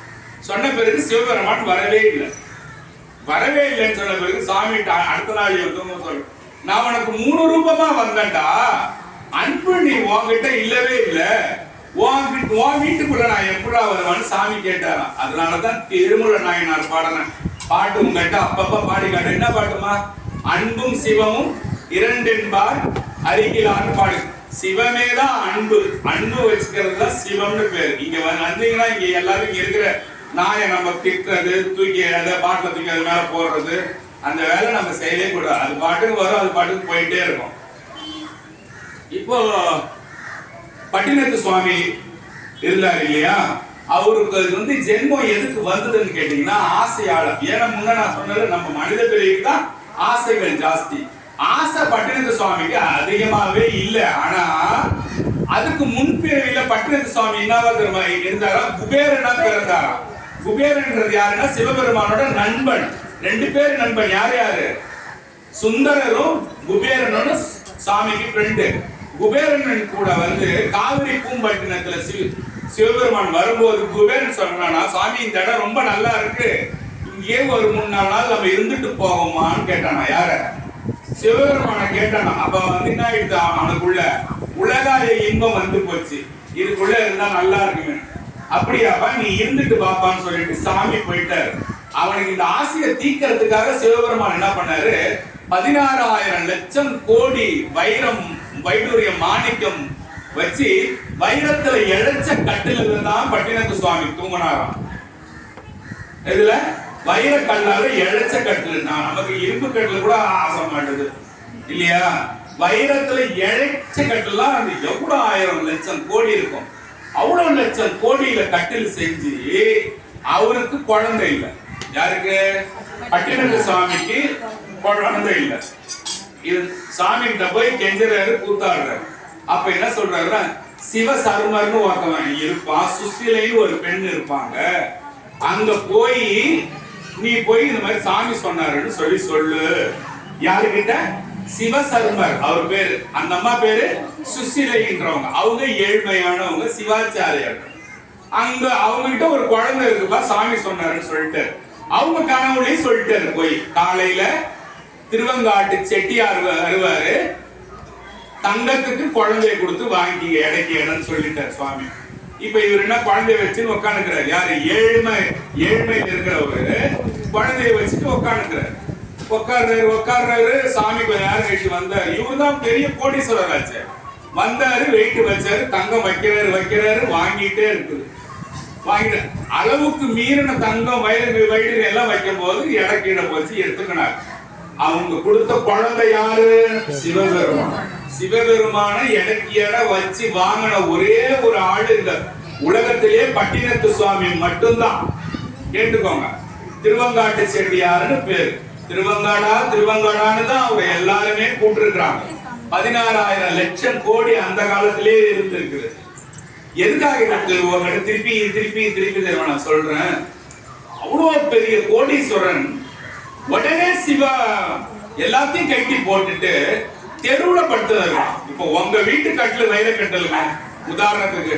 சொன்ன பிறகு சிவபெருமான் வரவே இல்லைன்னு சொன்ன பிறகு சாமி அடுத்த நாள் சொல்ற, நான் உனக்கு 3 ரூபமா வந்தேன்டா, அன்பு நீ உன்கிட்ட இல்லவே இல்லை, உன் வீட்டுக்குள்ள நான் எப்படா வருவான்னு சாமி கேட்டாராம். அதனாலதான் திருமூல நாயனார் பாட்டு உங்ககிட்ட அப்பப்ப பாடி காட்டு. என்ன பாட்டுமா? அன்பும் சிவமும் இரண்டென்பார் அருகிலான்னு பாடு. சிவமேதான் அன்பு, அன்பு வச்சுக்கிறது தான் சிவம்னு பேரு. இங்க வந்தீங்கன்னா இங்க எல்லாரும் இங்க இருக்கிற நாயை நம்ம திட்டுறது, தூக்கி அதை பாட்டில் தூக்கி அது மேல போடுறது, அந்த வேலை நம்ம செய்யவே கூடாது. அது பாட்டுக்கு வரும், அது பாட்டுக்கு போயிட்டே இருக்கும். இப்போ பட்டினத்து சுவாமி இருந்தார் இல்லையா, அவருக்கு வந்து ஜென்மம் எதுக்கு வந்ததுன்னு கேட்டீங்கன்னா ஆசையால. ஏன்னா முன்ன நான் சொன்னது நம்ம மனித பிறவிக்கு தான் ஆசைகள் ஜாஸ்தி. ஆசை பட்டினத்து சுவாமிக்கு அதிகமாவே இல்லை. ஆனா அதுக்கு முன்பிறவில பட்டினத்து சுவாமி என்னவா இருந்தாரா? குபேரனா பிறந்தாரா. குபேரன்றது யாருன்னா சிவபெருமானோட நண்பன். 2 பேர் நண்பன். யார் யாரு? சுந்தரரும் குபேரனோட சாமிக்கு ஃப்ரெண்டு. குபேரன் கூட வந்து காவிரி பூம்பட்டினத்துல சிவபெருமான் வரும்போது குபேரன் சொன்னா, சாமி இந்த இடம் ரொம்ப நல்லா இருக்கு, இங்கே ஒரு 3-4 நாள் நம்ம இருந்துட்டு போவோமான்னு கேட்டானா. யார? சிவபெருமான கேட்டானா. அப்ப வந்து என்ன ஆயிடுது, அவனுக்குள்ள உலகாய இன்பம் வந்து போச்சு, இதுக்குள்ள இருந்தா நல்லா இருக்குமே. அப்படியாப்பா நீ இருந்துட்டு பாப்பான்னு சொல்லிட்டு சாமி போயிட்டாரு. அவனுக்கு இந்த ஆசையை தீக்கிறதுக்காக சிவபெருமான் என்ன பண்ணாரு, 16,000 லட்சம் கோடி வைரம் வைடூரியம் மாணிக்கம் வச்சு வைரத்துல இழைச்ச கட்டில தான் பட்டினத்து சுவாமி தூங்கினாராம். இதுல வைர கல்லால இழைச்ச கட்டில். நமக்கு இரும்பு கட்டில் கூட ஆசை மாட்டது இல்லையா? வைரத்துல இழைச்ச கட்டிலாம் அது எவ்வளவு 1000 லட்சம் கோடி இருக்கும். அவ்வளவு லட்சம் கோடியில கட்டில் செஞ்சு அவருக்கு குழந்தை இல்லை. யாருக்கு? பட்டினத்து சுவாமிக்கு குழந்தை இல்லை. இது சாமி கிட்ட போய் கெஞ்சறாரு, கூத்தாடுறாரு. அப்ப என்ன சொல்றாரு, சிவசர்மர்னு ஒருத்தவன் இருப்பான், சுசிலைன்னு ஒரு பெண் இருப்பாங்க, அங்க போய் நீ போய் இந்த மாதிரி சாமி சொன்னாருன்னு சொல்லு. யாருக்கிட்ட? சிவசர்மர் அவர் பேரு. அந்த அம்மா பேரு சுசிலைன்றவங்க. அவங்க ஏழ்மையானவங்க, சிவாச்சாரியர். அங்க அவங்க கிட்ட ஒரு குழந்தை இருக்குப்பா, சாமி சொன்னாருன்னு சொல்லிட்டு அவங்க கனவுலையும் சொல்லிட்டாரு. போய் காலையில திருவங்காட்டு செட்டியார் வருவாரு, தங்கத்துக்கு குழந்தைய கொடுத்து வாங்கிங்க எடைக்கு இடம்னு சொல்லிட்டார் சுவாமி. இப்ப இவர் என்ன குழந்தைய வச்சுன்னு உட்காந்துக்கிறாரு. யாரு? ஏழ்மையில இருக்கிறவரு குழந்தைய வச்சுட்டு உட்கார்றாரு. சாமி கொஞ்சம் நேரம் கழிச்சு வந்தாரு. இவரு தான் பெரிய கோடீஸ்வரர் ஆச்சு. வந்தாரு, வெயிட் வச்சாரு, தங்கம் வைக்கிறாரு, வாங்கிட்டே இருக்குது. வாங்கிட்டு அளவுக்கு மீறின தங்கம் வயிறு எல்லாம் வைக்கும் போது இடக்கீழ போச்சு, எடுத்துக்கினார். அவங்க கொடுத்த குழந்தை யாரு? சிவபெருமான். சிவபெருமான எனக்கு வச்சு வாங்கின ஒரே ஒரு ஆளு இந்த உலகத்திலே பட்டினத்து சுவாமி மட்டும்தான். கேட்டுக்கோங்க, திருவங்காட்டு செட்டியாருன்னு பேரு. திருவங்காடான்னு தான் அவங்க எல்லாருமே கூப்பிட்டுருக்காங்க. 16,000 லட்சம் கோடி அந்த காலத்திலே இருந்திருக்கு. எதுக்காக திருப்பி நான் சொல்றேன், அவ்வளவு பெரிய கோடீஸ்வரன் உடனே சிவா எல்லாத்தையும் கட்டி போட்டுட்டு தெருவுல படுத்துறாரு. இப்போ உங்க வீட்டு கட்டில் வைர கட்டலுங்க உதாரணத்துக்கு,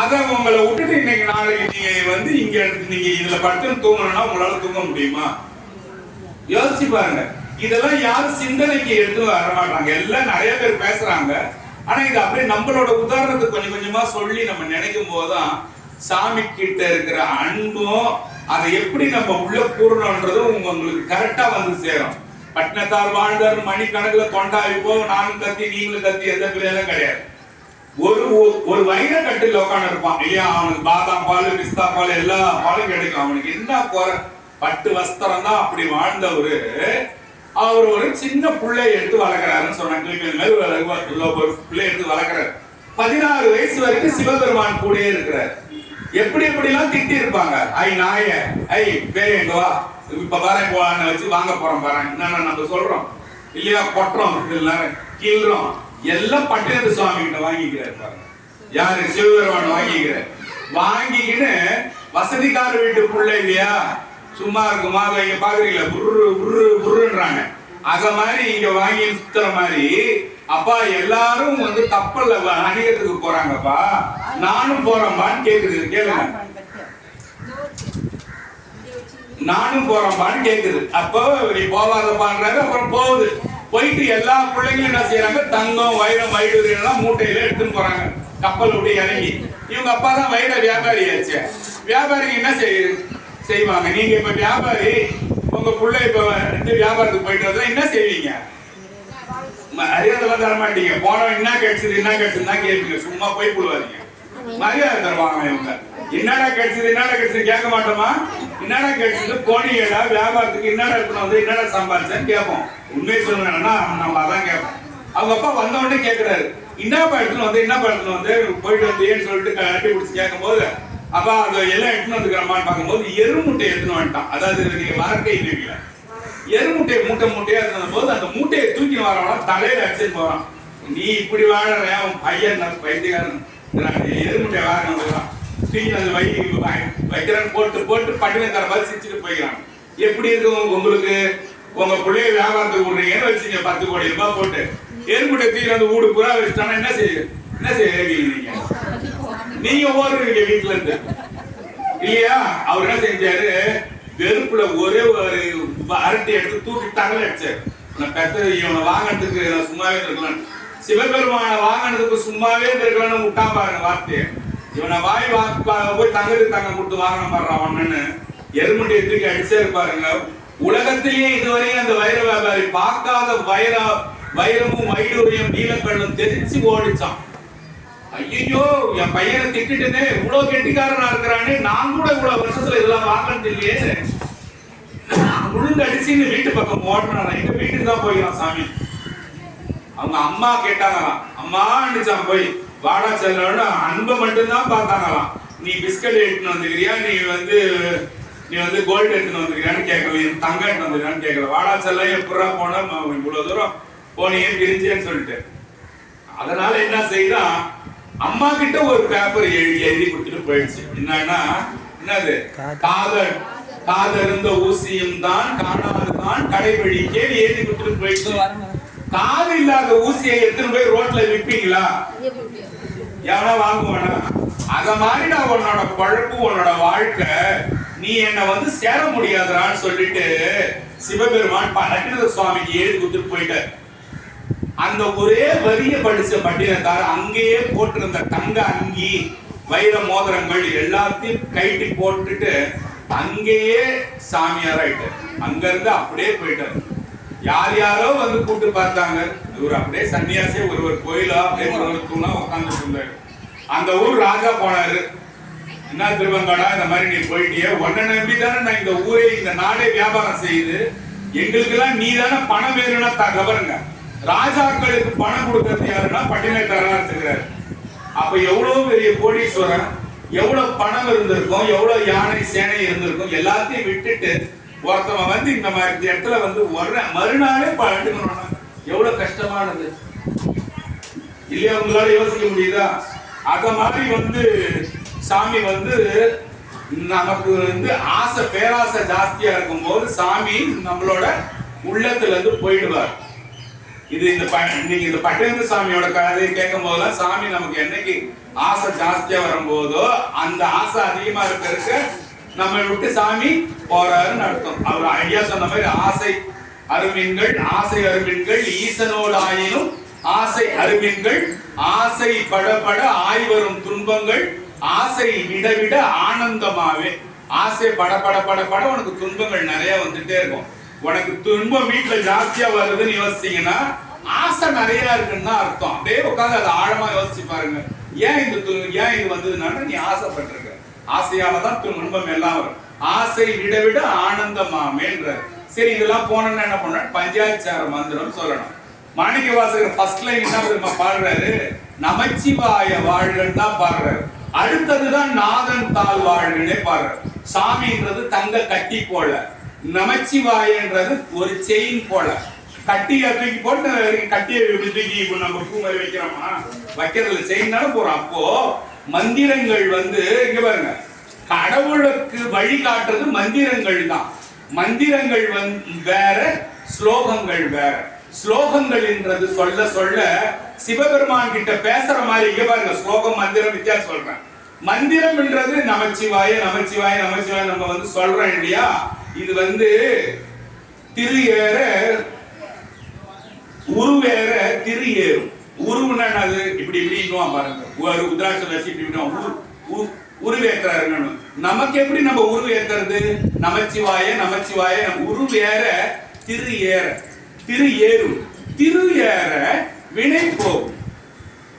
அத உங்களை விட்டுட்டு இன்னைக்கு நாளைக்கு நீங்க வந்து இங்க நீங்க இதுல படுத்து தூங்கணும்னா உங்களால தூங்க முடியுமா? யோசிச்சு பாருங்க. இதெல்லாம் யாரும் சிந்தனைக்கு எடுத்து வர மாட்டாங்க. எல்லாம் நிறைய பேர் பேசுறாங்க. ஆனா இது அப்படியே நம்மளோட உதாரணத்துக்கு கொஞ்சம் கொஞ்சமா சொல்லி நம்ம நினைக்கும் போதுதான் சாமி கிட்ட இருக்கிற அன்பும் அதை எப்படி நம்ம உள்ள கூறணும்ன்றதும் உங்களுக்கு கரெக்டா வந்து சேரும். பட்டினத்தார் வாழ்ந்தார் மணிக்கணக்குல கொண்டாடி போவோம், நானும் கத்தி நீங்களும் கத்தி, எந்த பிள்ளைகளும் கிடையாது. ஒரு வைர கட்டில் உட்காந்து இருப்பான் இல்லையா? அவனுக்கு பாதாம் பால், பிஸ்தா பால், எல்லா பாலும் கிடைக்கும். அவனுக்கு என்ன குறை? பட்டு வஸ்திரம் தான். அப்படி வாழ்ந்தவரு அவர் ஒரு சின்ன பிள்ளையை எடுத்து வளர்க்கிறாருன்னு சொன்னாங்க. ஒரு பிள்ளை எடுத்து வளர்க்கிறாரு. 16 வயசு வரைக்கும் சிவபெருமான் கூடயே இருக்கிறார். எப்படி எப்படிலாம் திட்டி இருப்பாங்க. ஐ நாய, ஐ பேர் எங்க வா, இப்ப வரேன் போவான்னு வச்சு வாங்க போறோம் பாரு, என்னன்னா நம்ம சொல்றோம் இல்லையா, கொட்டுறோம், கீழ்றோம், எல்லாம் பட்டினத்து சுவாமி கிட்ட வாங்கிக்கிறாரு பாருங்க. யாரு? சிவபெருமான் வாங்கிக்கிறார். வாங்கிக்கின்னு வசதிக்கார வீட்டு பிள்ளை இல்லையா, சும்மா இருக்குமா, இங்க பாக்குறீங்களா, புருன்றாங்க. அத மாதிரி இங்க வாங்கி சுத்துற மாதிரி, அப்பா எல்லாரும் வந்து கப்பல்ல வணிகத்துக்கு போறாங்கப்பா, நானும் போறேன்பான்னு கேக்குது. கேளுங்க, நானும் போறேன்பான்னு கேக்குது. அப்போ நீ போவாதப்பான்றாரு. அப்புறம் போகுது. போயிட்டு எல்லா பிள்ளைங்களும் என்ன செய்யறாங்க, தங்கம் வைரம் வைடூரியம் எல்லாம் மூட்டையில எடுத்துன்னு போறாங்க கப்பல் விட்டு இறங்கி. இவங்க அப்பா தான் வைர வியாபாரி ஆச்சு. வியாபாரிங்க என்ன செய்வாங்க? நீங்க இப்ப வியாபாரி, உங்க பிள்ளை இப்ப வியாபாரத்துக்கு போயிட்டு வந்தா என்ன செய்வீங்க? மரியாதைலாம் தர மாட்டீங்க. போனோம் என்ன கிடைச்சதுன்னா கேட்பீங்க. சும்மா போய் போடுவாதீங்க. மரியாதை தருவாங்க இவங்க. என்னடா கிடைச்சது கேட்க மாட்டோமா? என்னடா கிடைச்சது, கோணிகடா வியாபாரத்துக்கு என்னடா இருக்கணும் வந்து என்னடா சம்பாதிச்சேன்னு கேட்போம். உண்மையை சொல்லணும்னா நம்ம அதான் கேட்போம். அவங்க அப்பா வந்த உடனே கேட்கிறாரு, என்னப்பா எடுத்துன்னு வந்து போயிட்டு வந்தேன்னு சொல்லிட்டு கட்டி பிடிச்சி கேட்கும் போது, அப்பா அது எல்லாம் எடுத்துன்னு வந்துக்கிறமான்னு பார்க்கும்போது எருமுட்டை எடுத்துன்னு வந்துட்டான். அதாவது நீங்க மரக்கை இல்லைங்களா, எருமுட்டையை மூட்டையா இருந்த போது அந்த மூட்டையை தூக்கி வரவனா தலையில அடிச்சுட்டு போறான். நீ இப்படி வாழற உன் பையன் பைத்தியக்காரன் எருமுட்டையை வாழறான் தூக்கி அந்த வைக்கிறான்னு போட்டு பட்டினக்கார மாதிரி சிரிச்சுட்டு போய்க்கிறான். எப்படி இருக்கும் உங்களுக்கு? உங்க பிள்ளைய வியாபாரத்துக்கு விடுறீங்கன்னு வச்சுங்க 10 கோடி ரூபாய் போட்டு எருமுட்டை தூக்கி வந்து வீடு பூரா வச்சுட்டானா என்ன செய்வீங்க? நீங்க ஓடுறீங்க வீட்டுல இருந்து இல்லையா? அவர் என்ன செஞ்சாரு, வெறுப்புல ஒரே ஒரு அரட்டி எடுத்து தூக்கி தகவல் அடிச்சாரு. இவனை வாங்கினதுக்கு சும்மாவே இருக்கலாம், சிவபெருமான வாங்கினதுக்கு சும்மாவே இருக்கலாம்னு விட்டா பாருங்க வார்த்தையை. இவனை போய் தங்க கொடுத்து வாங்கின பாடுறான்னு எருமுட்டையை தூக்கி அடிச்சே பாருங்க. உலகத்திலேயே இதுவரையும் அந்த வைர வியாபாரி பார்க்காத வைரமும் வைடூரியம் நீலக்கண்ணும் தெரிச்சு ஓடிச்சான். ஐயோ என் பையனை திட்டுட்டேனே, இவ்வளவு கெட்டிக்காரனா இருக்கிறானே, நான் கூட இவ்வளவு வருஷத்துல இதெல்லாம் வாங்கினது இல்லையே, உளுந்து அடிச்சுன்னு வீட்டு பக்கம் ஓடுறான். எங்க வீட்டுக்கு தான் போயிடான் சாமி. அவங்க அம்மா கேட்டாங்களாம், அம்மா அடிச்சான் போய் வாடா செல்லோட அன்பை மட்டும்தான் பார்த்தாங்களாம். நீ பிஸ்கட் எடுத்துன்னு வந்துக்கிறியா, நீ வந்து கோல்டு எடுத்துன்னு வந்துக்கிறியான்னு கேட்கல, தங்கம் எடுத்துன்னு வந்துக்கிறான்னு கேட்கல. வாடா செல்ல எப்படா போனா இவ்வளவு தூரம் போனீங்க பிரிஞ்சேன்னு சொல்லிட்டு. அதனால என்ன செய்தான், அம்மா கிட்ட ஒரு பேப்பர் எழுதி கொடுத்துட்டு போயிடுச்சு. என்னது காதறிந்த ஊசியும் தான் காணாதுதான் கடைவழிக்கே எழுதி கொடுத்துட்டு போயிடுச்சு. காது இல்லாத ஊசியை எடுத்துன்னு போய் ரோட்ல விற்பீங்களா? எவனா வாங்குவானா? அத மாதிரி நான் உன்னோட பழப்பு உன்னோட வாழ்க்கை நீ என்ன வந்து சேர முடியாதுறான்னு சொல்லிட்டு சிவபெருமான் நக்கீர சுவாமிக்கு எழுதி கொடுத்துட்டு போயிட்டார். அந்த ஒரே வரிய படிச்ச பட்டினத்தார் அங்கேயே போட்டிருந்த தங்க அங்கி வைர மோதிரங்கள் எல்லாத்தையும் கைட்டி போட்டுட்டு அங்கேயே சாமியார் ஆயிட்டார். அங்க இருந்து அப்படியே போயிட்டார். யார் யாரோ வந்து கூட்டு பார்த்தாங்க. இவர் அப்படியே சன்னியாசியே ஒரு கோயிலா அப்படியே உட்கார்ந்துட்டு இருந்தாரு. அந்த ஊர் ராஜா போனாரு. என்ன திருவங்காடா, இந்த மாதிரி நீ போயிட்டிய, உன்னை நம்பிதானே நான் இந்த ஊரே இந்த நாடே வியாபாரம் செய்யுது, எங்களுக்கு எல்லாம் நீ தானே பணம் வேணும்னா கவருங்க. ராஜாக்களுக்கு பணம் கொடுக்கறது யாருன்னா பட்டினக்காரா இருக்கிறாரு. அப்ப எவ்வளவு பெரிய கோடீஸ்வரன், எவ்வளவு பணம் இருந்திருக்கும், எவ்வளவு யானை சேனை இருந்திருக்கும், எல்லாத்தையும் விட்டுட்டு ஒருத்தவன் வந்து இந்த மாதிரி இடத்துல வந்து மறுநாளே பழட்டுக்கணும். எவ்வளவு கஷ்டமானது இல்லையா? உங்களால யோசிக்க முடியுதா? அத மாதிரி வந்து சாமி வந்து நமக்கு வந்து ஆசை பேராசை ஜாஸ்தியா இருக்கும் போது சாமி நம்மளோட உள்ளத்துல இருந்து போயிடுவார். இது நீங்க இந்த பட்டினத்து சாமியோட கதையை கேட்கும் போதுதான் சாமி நமக்கு என்னைக்கு ஆசை ஜாஸ்தியா வரும்போதோ அந்த ஆசை அதிகமா இருக்கிறதுக்கு நம்ம விட்டு சாமி போறாருன்னு அர்த்தம். அவர் ஐயா சொன்ன மாதிரி ஆசை அருமின்கள் ஈசனோடு ஆயினும் ஆசை அருமின்கள் ஆசை படபட ஆய்வரும் துன்பங்கள் ஆசை விட ஆனந்தமாவே. ஆசை பட உனக்கு துன்பங்கள் நிறைய வந்துட்டே இருக்கும். உனக்கு துன்பம் வீட்டுல ஜாஸ்தியா வருதுன்னு யோசிச்சீங்கன்னா ஆசை நிறைய இருக்குன்னு அர்த்தம். அப்படியே உட்காந்து அதை ஆழமா யோசிச்சு பாருங்க. ஏன் இது வந்ததுனால நீ ஆசைப்பட்டிருக்க, ஆசையாலதான் துன்பம் எல்லாம் வரும். ஆசை விட ஆனந்தமாமேன்ற. சரி, இதெல்லாம் போனோம்னா என்ன பண்ண, பஞ்சாச்சார மந்திரம் சொல்லணும். மாணிக்க வாசகர் ஃபர்ஸ்ட் லைன் என்ன பாடுறாரு, நமச்சிவாய வாழ்கன்னு தான் பாடுறாரு. அடுத்ததுதான் நாதன் தாழ் வாழ்கனே பாடுறாரு. சாமின்றது தங்க கட்டி போல, நமச்சிவாயன்றது ஒரு செயின் போல. கட்டியை தூக்கி போட்டு கட்டியை தூக்கி நம்ம பூ மாதிரி வைக்கிறோமா, வைக்கிறதுல செயின்னால போறோம். அப்போ மந்திரங்கள் வந்து இங்க பாருங்க, கடவுளுக்கு வழி காட்டுறது மந்திரங்கள் தான். மந்திரங்கள் வேற, ஸ்லோகங்கள் வேற. ஸ்லோகங்கள் என்றது சொல்ல சொல்ல சிவபெருமான் கிட்ட பேசுற மாதிரி. இங்க பாருங்க, ஸ்லோகம் மந்திரம் வித்தியாசம் சொல்றேன். மந்திரம் என்றது நமச்சிவாய நமச்சிவாய நமச்சிவாய நம்ம வந்து சொல்றோம் இல்லையா. இது வந்து திரு ஏற உரு வேற திரு ஏறும். உருவுன்னா அது இப்படி இப்படிங்குவான் பாருங்க, ஒரு உத்ராட்சம் வச்சு இப்படி உருவேற்றாருங்க. நமக்கு எப்படி நம்ம உருவேற்றது, நமச்சிவாய நமச்சிவாய. உரு வேற திரு ஏற திரு ஏறும். திரு ஏற வினை போகும்.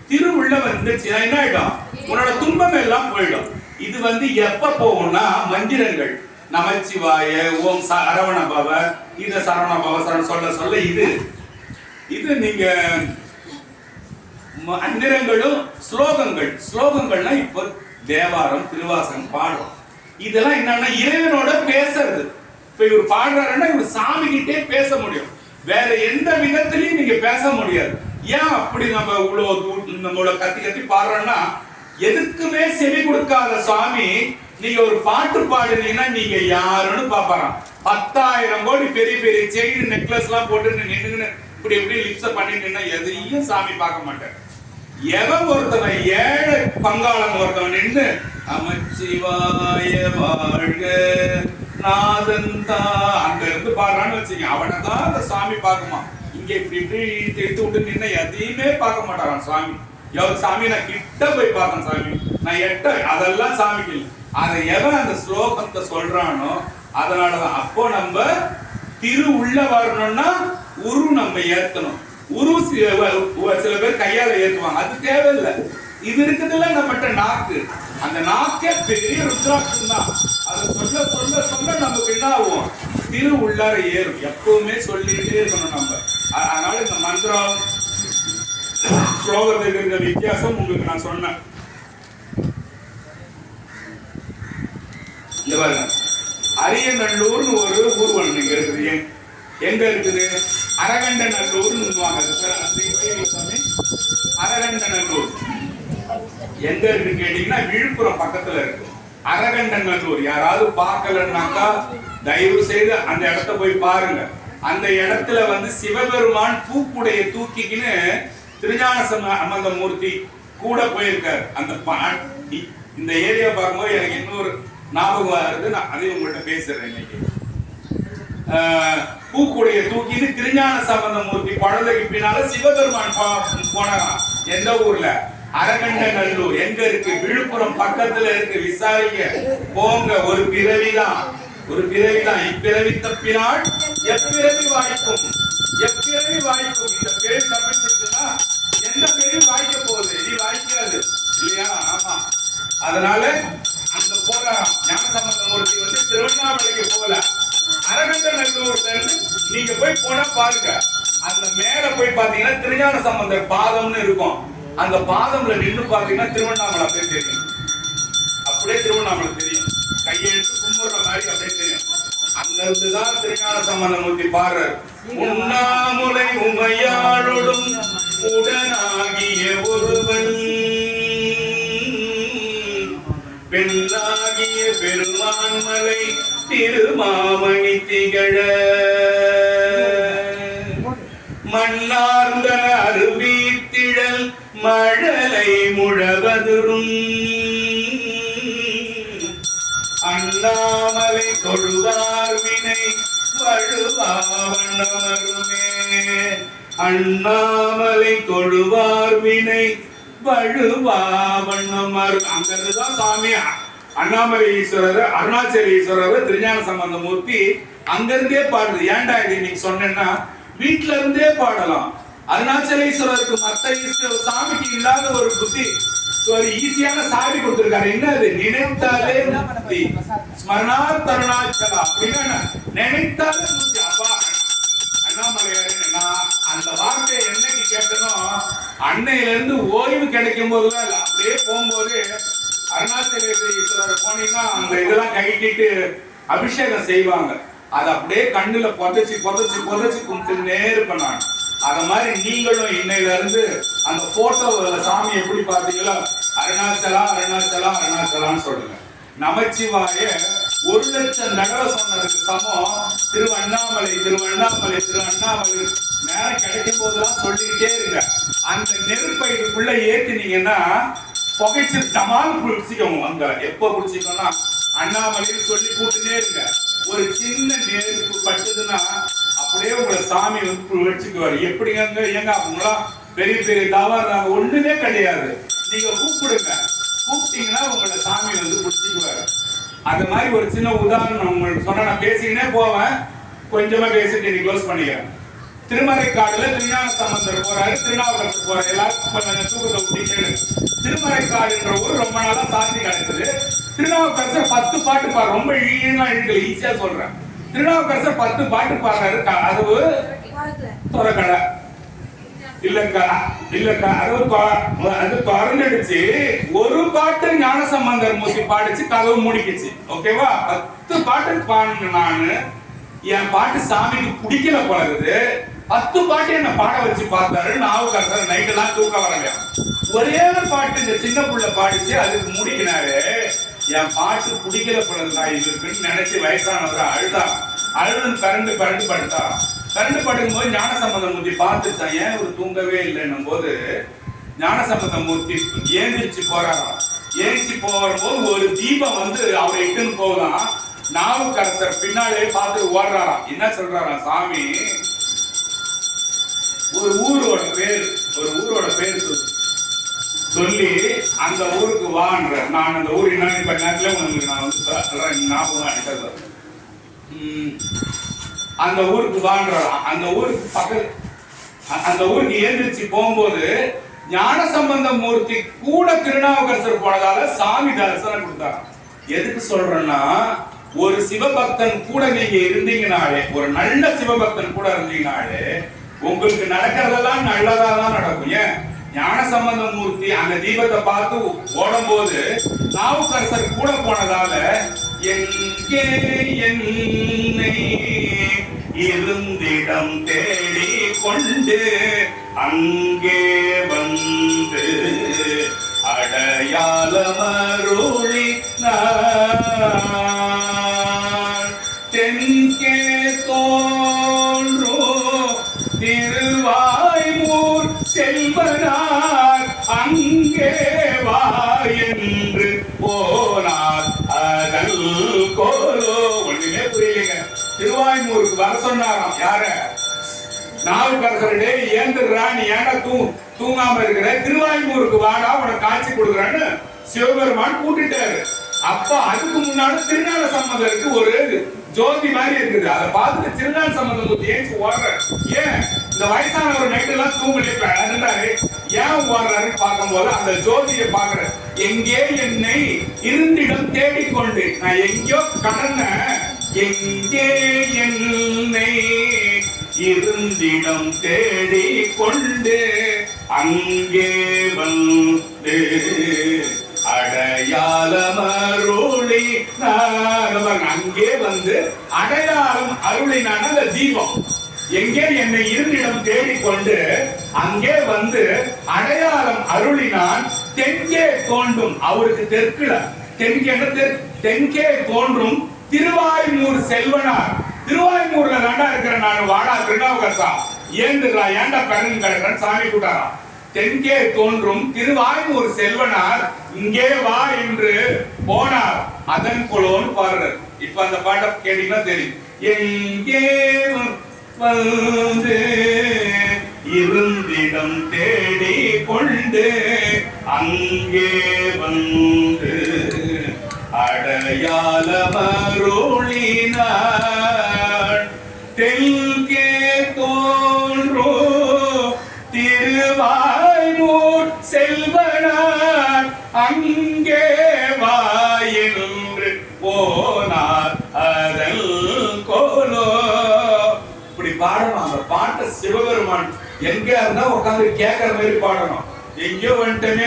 திரு உள்ள வந்துச்சுன்னா என்ன ஆயிடும், உன்னோட துன்பம் எல்லாம் போயிடும். இது வந்து எப்ப போகும்னா மந்திரங்கள் நமச்சிவாய ஓம் சரவண பவ, இத சரவண பவ சொல்ல சொல்ல இது நீங்க மந்திரங்களும் ஸ்லோகங்கள்னா இப்போ தேவாரம் திருவாசகம் பாடும். இதெல்லாம் என்னன்னா இறைவனோட இப்ப இவர் பாடுறாருன்னா இவர் சாமி கிட்டே பேச முடியும். வேற எந்த விதத்திலையும் நீங்க பேச முடியாது. ஏன் அப்படி நம்ம நம்மளோட கத்தி கத்தி பாடுறோம்னா, எதுக்குமே செவி கொடுக்காத சுவாமி நீங்க ஒரு பாட்டு பாடுனீங்கன்னா நீங்க யாருன்னு பாப்பாராம். 10,000 கோடி பெரிய பெரிய செயின் நெக்லஸ் எல்லாம் போட்டு நின்னுன்னு இப்படி எப்படி லிப்ஸ பண்ணிட்டு எதையும் சாமி பார்க்க மாட்டார். எவன் ஒருத்தவன் ஏழை பங்காளன் ஒருத்தவன் நின்று நமச்சிவாய வாழ்க நாதந்தா அங்க இருந்து பாடுறான்னு வச்சுங்க, அவனை தான் அந்த சாமி பார்க்குமா. இங்க இப்படி இப்படி எடுத்து விட்டு நின்று எதையுமே பார்க்க மாட்டாரான் சாமி. எவ்வளவு சாமி நான் கிட்ட போய் பார்த்தேன் சாமி, நான் எட்ட அதெல்லாம் சாமிக்கு இல்லை. அதை எவன் அந்த ஸ்லோகத்தை சொல்றானோ அதனாலதான். அப்போ நம்ம திரு உள்ள வரணும்னா உரு நம்ம ஏத்தணும். உரு சில பேர் கையால ஏத்துவாங்க, அது தேவையில்லை. இது இருக்குதுல்ல நம்மகிட்ட நாக்கு, அந்த நாக்கே பெரிய ருத்ராட்சம் தான். அதை சொல்ல சொல்ல சொல்ல நமக்கு என்ன ஆகும், திரு உள்ளார ஏறும். எப்பவுமே சொல்லிட்டே இருக்கணும் நம்ம. அதனால இந்த மந்திரம் ஸ்லோகத்துக்கு இருந்த வித்தியாசம் உங்களுக்கு நான் சொன்னேன். இந்த பாருங்க, அரியநல்லூர்னு ஒரு ஊர்வலம் இங்க இருக்குது. எங்க இருக்குது? அரகண்டநல்லூர்னு அரகண்டநல்லூர் எங்க இருக்கு கேட்டீங்கன்னா விழுப்புரம் பக்கத்துல இருக்கு. அரகண்டநல்லூர் யாராவது பார்க்கலன்னாக்கா தயவு செய்து அந்த இடத்த போய் பாருங்க. அந்த இடத்துல வந்து சிவபெருமான் பூக்குடைய தூக்கிக்கின்னு திருஞான சம்பந்தமூர்த்தி கூட போயிருக்காரு. அந்த இந்த ஏரியா பார்க்கும்போது எனக்கு இன்னொரு ஞாபகம் வருது, நான் அதையும் உங்கள்கிட்ட பேசுறேன். இன்னைக்கு பூக்குடைய தூக்கின்னு திருஞான சம்பந்தமூர்த்தி குழந்தைக்கு பின்னால சிவபெருமான் போனாராம். எந்த ஊர்ல? அரகண்டநல்லூர். எங்க இருக்கு? விழுப்புரம் பக்கத்துல இருக்கு. விசாரிக்க போங்க. ஒரு பிறவிதான், ஒரு பிறவிதான். இப்பிறவி தப்பினால் எப்பிறவி வாய்க்கும், எப்பிறவி வாய்க்கும். இந்த பேர் தப்பிச்சுன்னா எந்த பேரையும் வாய்க்க போகுது, நீ வாய்க்காது இல்லையா? ஆமா. அதனால அந்த போறாராம் ஞானசம்பந்தமூர்த்தி வந்து திருவண்ணாமலைக்கு போல, அரகண்டநல்லூர்ல இருந்து நீங்க போய் போனா பாருங்க. அந்த மேல போய் பாத்தீங்கன்னா திருஞான சம்பந்தர் பாதம்னு இருக்கும். அந்த பாதம்ல நின்று பாத்தீங்கன்னா திருவண்ணாமலை அப்படியே தெரியும். அப்படியே திருவண்ணாமலை தெரியும். கையெழுத்து கும்பிடுற மாதிரி அப்படியே தெரியும். அங்க இருந்துதான் திருஞான சம்பந்தமூர்த்தி பாடுறாரு. உண்ணாமுலை உமையாளோடும் உடனாகிய ஒருவன் பெண்ணாகிய பெருமான்மலை திருமாமணி திகழ மண்ணார்ந்த அருவீத்திழல் மழலை முழவதுரும் அண்ணாமலை தொழுவார் வினை வழுவாவண்ணமருமே. அண்ணாமலை தொழுவார் வினை வழுவாவண்ணமரும். அங்கிருந்துதான் சாமி அண்ணாமலை ஈஸ்வரர், அருணாச்சல ஈஸ்வரர், திருஞான சம்பந்தமூர்த்தி அங்கிருந்தே பாடுது. ஏன்டா இது நீங்க சொன்னா வீட்டுல இருந்தே பாடலாம். அருணாச்சலேஸ்வரருக்கு மத்த சாமிக்கு இல்லாத ஒரு புத்தி, ஒரு ஈஸியான சாவி கொடுத்திருக்காரு. என்ன அது? நினைத்தாலே முக்தி. ஸ்மரணாத் அருணாச்சலா அப்படின்னா நினைத்தாலே முக்தி. அப்பா அண்ணாமலையாரு நான் அந்த வார்த்தையை என்னைக்கு கேட்டனோ அன்னையில இருந்து ஓய்வு கிடைக்கும் போதுதான் இல்ல, அப்படியே போகும்போது அருணாச்சலேஸ்வரர் போனீங்கன்னா அந்த இதெல்லாம் கைட்டிட்டு அபிஷேகம் செய்வாங்க. அதை அப்படியே கண்ணுல புதைச்சி புதைச்சி புதைச்சி கும்பிட்டுன்னே இருப்பேன் நான். அத மாதிரி நீங்களும் இன்னையில இருந்து அந்த போட்டோல சாமி எப்படி பார்த்தீங்களோ அருணாச்சலா அருணாச்சலா அருணாச்சலான்னு சொல்லுங்க. நமச்சிவாய 1,00,000 தடவை சொன்னதுக்கு சமம் திருவண்ணாமலை திருவண்ணாமலை திருவண்ணாமலை. நேரம் கிடைக்கும் போதெல்லாம் சொல்லிக்கிட்டே இருங்க. அந்த நெருப்பை இதுக்குள்ள ஏத்தினீங்கன்னா புகைச்சு டமால் குடிச்சிக்கோங்க. அங்க எப்ப குடிச்சிக்கோன்னா அண்ணாமலைன்னு சொல்லி கூட்டுனே இருங்க. ஒரு சின்ன நெருப்பு பட்டதுன்னா அப்படியே உங்களை சாமி வந்து வச்சுக்குவாரு. எப்படிங்க எங்க அவங்களாம் பெரிய பெரிய தாவாங்க ஒண்ணுமே கிடையாது. நீங்க கூப்பிடுங்க, கூப்பிட்டீங்கன்னா உங்களை சாமி வந்து பிடிச்சிக்குவாரு. அந்த மாதிரி ஒரு சின்ன உதாரணம் உங்களுக்கு சொன்னா நான் பேசிக்கினே போவேன். கொஞ்சமா பேசிட்டு நீ க்ளோஸ் பண்ணிக்கிறேன். திருமறைக்காடுல திருஞான சம்பந்தர் போறாரு, திருநாவுக்கரசர் போறாரு. எல்லாருக்கும் தூக்கத்தை விட்டு திருமறைக்காடுன்ற ஊர் ரொம்ப நாளா சாந்தி கிடைக்குது. திருநாவுக்கரசர் 10 பாட்டு பாரு. ரொம்ப ஈஸியா சொல்றேன். திருநாவுக்கரசர் 10 பாட்டு பாடுறாரு. அது துறக்கடை இல்லக்கா இல்லக்கா அது திறந்துடுச்சு. ஒரு பாட்டு ஞானசம்பந்தர் மூர்த்தி பாடிச்சு, கதவு மூடிக்குச்சு. ஓகேவா? 10 பாட்டு பாடுங்க. நானு என் பாட்டு சாமிக்கு பிடிக்கல போலகுது, 10 பாட்டு என்ன பாட வச்சு பார்த்தாரு. நாவுக்கரசர் நைட்டெல்லாம் தூக்கம் வரலையா, ஒரே ஒரு பாட்டு இந்த சின்ன புள்ள பாடிச்சு, அதுக்கு முடிக்கினாரு. என் பாட்டு பிடிக்கல போலதுடா இதுக்குன்னு நினைச்சு வயசானவர் அழுதுன்னு கரண்டு படுத்தா. கரண்டு படுக்கும் போது ஞானசம்பந்த மூர்த்தி பார்த்துட்டான். ஏன் ஒரு தூங்கவே இல்லைன்னும் போது ஞானசம்பந்த மூர்த்தி ஏந்திரிச்சு போறாராம். ஏந்திரிச்சு போகும்போது ஒரு தீபம் வந்து அவரை இட்டுன்னு போகலாம். நாவுக்கரசர் பின்னாலே பார்த்து ஓடுறாராம். என்ன சொல்றாராம், சாமி ஒரு ஊரோட பேர் சொல்லி அந்த ஊருக்கு வான்ற. நான் அந்த ஊர் என்ன இப்ப நேரத்துல உங்களுக்கு நான் வந்து சொல்றேன், ஞாபகம் அடிக்கிறது. அந்த ஊருக்கு வான்றாராம். அந்த ஊருக்கு அந்த ஊருக்கு ஏந்திரிச்சு போகும்போது ஞானசம்பந்த மூர்த்தி கூட திருநாவுக்கரசர் போனதால சாமி தரிசனம் கொடுத்தாங்க. எதுக்கு சொல்றேன்னா, ஒரு சிவபக்தன் கூட நீங்க இருந்தீங்கனாலே, ஒரு நல்ல சிவபக்தன் கூட இருந்தீங்கனாலே உங்களுக்கு நடக்கிறதெல்லாம் நல்லதா தான் நடக்கும். ஏன், ஞானசம்பந்த மூர்த்தி அந்த தீபத்தை பார்த்து ஓடும் போது நாவுக்கரசர் கூட போனதால எங்கே என்னை இருந்திடம் தேடி கொண்டு அங்கே வந்து அடையாளமருளி தென்கே தோன்றோ திருவாய்மூர் செல்வனார் அங்கே வா என்று போனார் அதல் கோலோ. ஒண்ணுமே புரியலைங்க. திருவாய்மூருக்கு வர சொன்னாராம். யார? நாவுக்கரசரே, ஏந்திரா, நீ ஏன்டா தூங்காம இருக்கிற, திருவாய்மூருக்கு வாடா, உனக்கு காட்சி கொடுக்குறான்னு சிவபெருமான் கூட்டிட்டாரு. அப்ப அதுக்கு முன்னாடி திருஞான சம்பந்தருக்கு ஒரு ஜோதி மாதிரி இருக்குது. அதை பார்த்துட்டு திருஞான சம்பந்தம் ஏன் ஓடுற, ஏன் இந்த வயசானவர் நைட்டு எல்லாம் தூங்கலிட்டாரு, ஏன் ஓடுறாரு பார்க்கும் போது அந்த ஜோதியை பாக்குற. எங்கே என்னை இருந்திடம் தேடிக்கொண்டு, நான் எங்கேயோ கடந்த, எங்கே என்னை இருந்திடம் தேடி கொண்டு அங்கே வந்து அடையாளமருளி. அங்கே வந்து அடையாளம் அருளினான அந்த தீபம். எங்கே என்னை இருந்திடம் தேடிக்கொண்டு அங்கே வந்து அடையாளம் அருளினான். தென்கே தோன்றும், அவருக்கு தெற்குல தென்கே தோன்றும் திருவாய்மூர் செல்வனார். திருவாய்மூர்ல தாண்டா இருக்கிற நான், வாடா திருநாவுக்கரசா, ஏந்துடா, ஏண்டா பெருங்க கிடக்குறேன் சாமி கூட்டாரா. தென்கே தோன்றும் திருவாய்மூர் செல்வனார் இங்கே வா என்று போனார் அதன் குலோன்னு பாடுறார். இப்ப அந்த பாட்டை கேட்டீங்கன்னா தெரியும். எங்கே வந்து இருந்திடம் தேடி கொண்டு அங்கே வந்து அடையாளமருளினார். தென்கே தோன்றோ திருவாய்மூர் செல்வனார் அங்கே வா என்று போனார் அதல் கோலோ. இப்படி பாடணும். அந்த பாட்டை சிவபெருமான் எங்க இருந்தா உட்காந்து கேட்கற மாதிரி பாடணும். எங்கேயோ வந்துட்டமே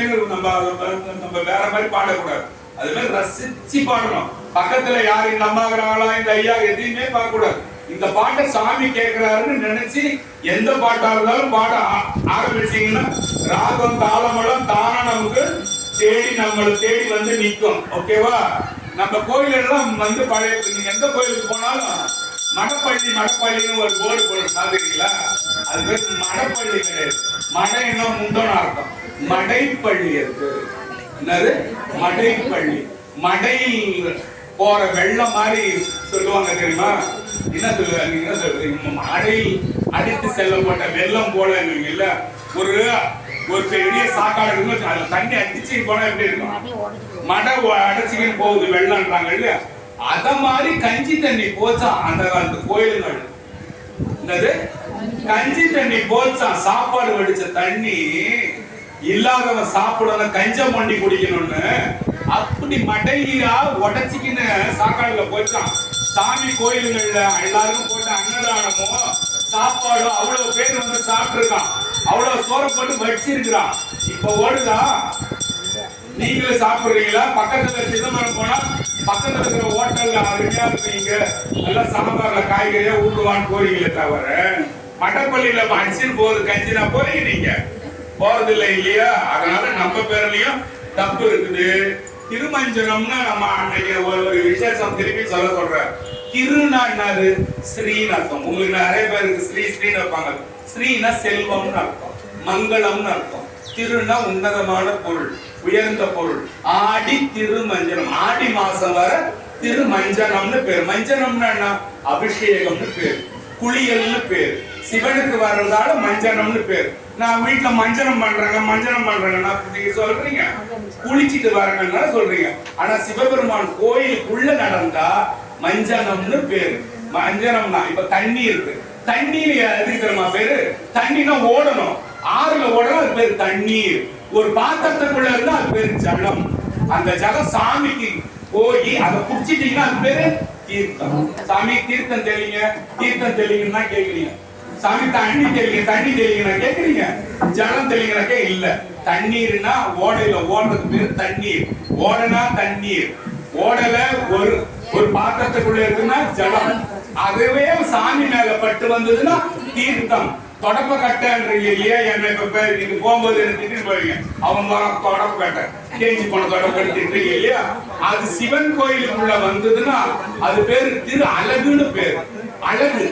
நம்ம வேற மாதிரி பாடக்கூடாது. அது மாதிரி ரசிச்சு பாடணும். பக்கத்துல யாரு இந்த அம்மாங்கிறாங்களா, இந்த ஐயா, எதையுமே பார்க்க கூடாது. இந்த பாட்டை சாமி கேட்கிறாருன்னு நினைச்சு எந்த பாட்டா இருந்தாலும் பாட ஆரம்பிச்சீங்கன்னா ராகம் தாளமெல்லாம் தானா நமக்கு நம்மளை தேடி வந்து நிற்கும். ஓகேவா? நம்ம கோயில் எல்லாம் வந்து பழைய, நீங்க எந்த கோயிலுக்கு போனாலும் மடப்பள்ளின்னு ஒரு போர்டு போடுற பாத்துறீங்களா? அது பேர் மடப்பள்ளி கிடையாது. மடை என்ன முந்தோன அர்த்தம், மடைப்பள்ளி இருக்கு. என்னது மடைப்பள்ளி? மடையில் போற வெள்ளம் மாதிரி சொல்லுவாங்க தெரியுமா? என்ன சொல்லுவாங்க, நீங்க என்ன சொல்றீங்க? மடையில் அடித்து செல்லப்பட்ட வெள்ளம் போல இல்ல, ஒரு பெரிய சாக்காடு இருக்கு, அதுல தண்ணி அடிச்சு போனா எப்படி இருக்கும்? மடை அடைச்சிக்கின்னு போகுது வெள்ளம்ன்றாங்க இல்லையா? அத மாதிரி கஞ்சி தண்ணி போச்சா அந்த காலத்து கோயிலுங்கள். என்னது கஞ்சி தண்ணி போச்சா? சாப்பாடு வடிச்ச தண்ணி இல்லாதவன் சாப்பிடணும், கஞ்சம் பண்ணி குடிக்கணும்னு அப்படி மடையா உடச்சிக்கின்னு சாக்காடுல போச்சான். சாமி கோயிலுங்கள்ல எல்லாருக்கும் போட்டு அன்னதானமோ சாப்பாடோ அவ்வளவு பேர் வந்து சாப்பிட்டு இருக்கான். அவ்வளவு சோற போட்டு வச்சிருக்கிறான். இப்ப ஓடுதா? நீங்களும் சாப்பிடுறீங்களா? பக்கத்துல சிதம்பரம் போனா பக்கத்துல இருக்கிற ஹோட்டல்ல அருமையா இருப்பீங்க, நல்லா சாம்பார்ல காய்கறியா ஊட்டுவான்னு போறீங்களே தவிர மட்டப்பள்ளியில அடிச்சுன்னு போகுது கஞ்சினா போறீங்க, நீங்க போறதில்லை இல்லையா? அதனால நம்ம பேர்லயும் தப்பு இருக்குது. திருமஞ்சனம்னா நம்ம அன்னைக்கு ஒரு விசேஷம் திருப்பி சொல்ற. திருனா என்னது? ஸ்ரீன்னு அர்த்தம். உங்களுக்கு நிறைய பேருக்கு ஸ்ரீன்னு வைப்பாங்க. ஸ்ரீனா செல்வம்னு அர்த்தம், மங்களம்னு அர்த்தம். திருனா உன்னதமான பொருள், உயர்ந்த பொருள். ஆடி திருமஞ்சனம், ஆடி மாசம் வர திருமஞ்சனம்னு பேர். மஞ்சனம்னா என்ன? அபிஷேகம்னு பேர், குளியல்னு பேர். சிவனுக்கு வர்றதால மஞ்சனம்னு பேர். நான் வீட்டுல மஞ்சனம் பண்றேன்னா நீங்க சொல்றீங்க, குளிச்சிட்டு வரணும்னா சொல்றீங்க. ஆனா சிவபெருமான் கோயிலுக்குள்ள நடந்தா மஞ்சனம்னு பேரு. மஞ்சனம்னா இப்ப தண்ணி இருக்கு, தண்ணீர் எதுக்கு தெரியுமா பேரு? தண்ணினா ஓடணும், ஆறுல ஓடணும், அது பேரு தண்ணீர். ஒரு பாத்திரத்துக்குள்ள இருந்தா அது பேரு ஜலம். அந்த ஜலம் சாமிக்கு போய் அதை குடிச்சிட்டீங்கன்னா அது பேரு தீர்த்தம். சாமி தீர்த்தம் தெளிங்க, தீர்த்தம் தெளிங்கன்னா கேக்குறீங்க. சாமி தண்ணி தெளிங்கன்னா கேக்குறீங்க, ஜலம் தெளிங்கனாக்கே இல்ல. தண்ணீர்னா ஓடையில ஓடுறது பேரு தண்ணீர். ஓடனா தண்ணீர், ஓடல ஒரு பாத்திரத்துக்குள்ள இருக்குன்னா ஜலம். அதுவே சாமி மேல பட்டு வந்ததுன்னா தீர்த்தம். தொடப்ப கட்டன்றீங்க இல்லையா? என்ன இப்ப இது போகும்போது திட்டிட்டு போறீங்க, அவங்க தொடப்ப கட்ட கேஞ்சி போன தொடப்ப கட்டிட்டு இல்லையா? அது சிவன் கோயிலுக்குள்ள வந்ததுன்னா அது பேரு திரு அழகுன்னு பேரு. அழகு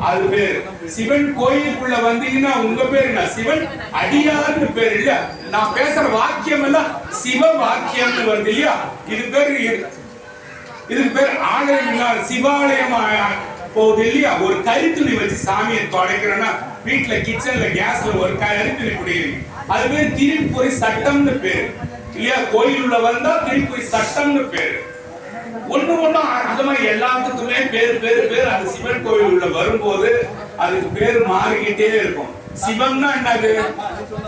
அது பேரு. சிவன் கோயிலுக்குள்ள வந்தீங்கன்னா உங்க பேரு என்ன? சிவன் அடியார்னு பேரு இல்ல. நான் பேசுற வாக்கியம் எல்லாம் சிவ வாக்கியம்னு வருது இல்லையா? இதுக்கு பேர் ஆலயம் இல்ல, சிவாலயம் போகுது இல்லையா? ஒரு கரித்துணி வச்சு சாமியை தொடைக்கிறோம்னா வீட்டுல கிச்சன்ல கேஸ்ல ஒரு கரித்துணி குடிக்கிறீங்க, அது பேர் திருப்புரி சட்டம்னு பேரு இல்லையா? கோயில் உள்ள வந்தா திருப்புரி சட்டம்னு பேரு. ஒண்ணும் அது மாதிரி எல்லாத்துக்குமே பேரு. அது சிவன் கோயில் உள்ள வரும்போது அதுக்கு பேரு மாறிக்கிட்டே இருக்கும். சிவம்னா என்னது?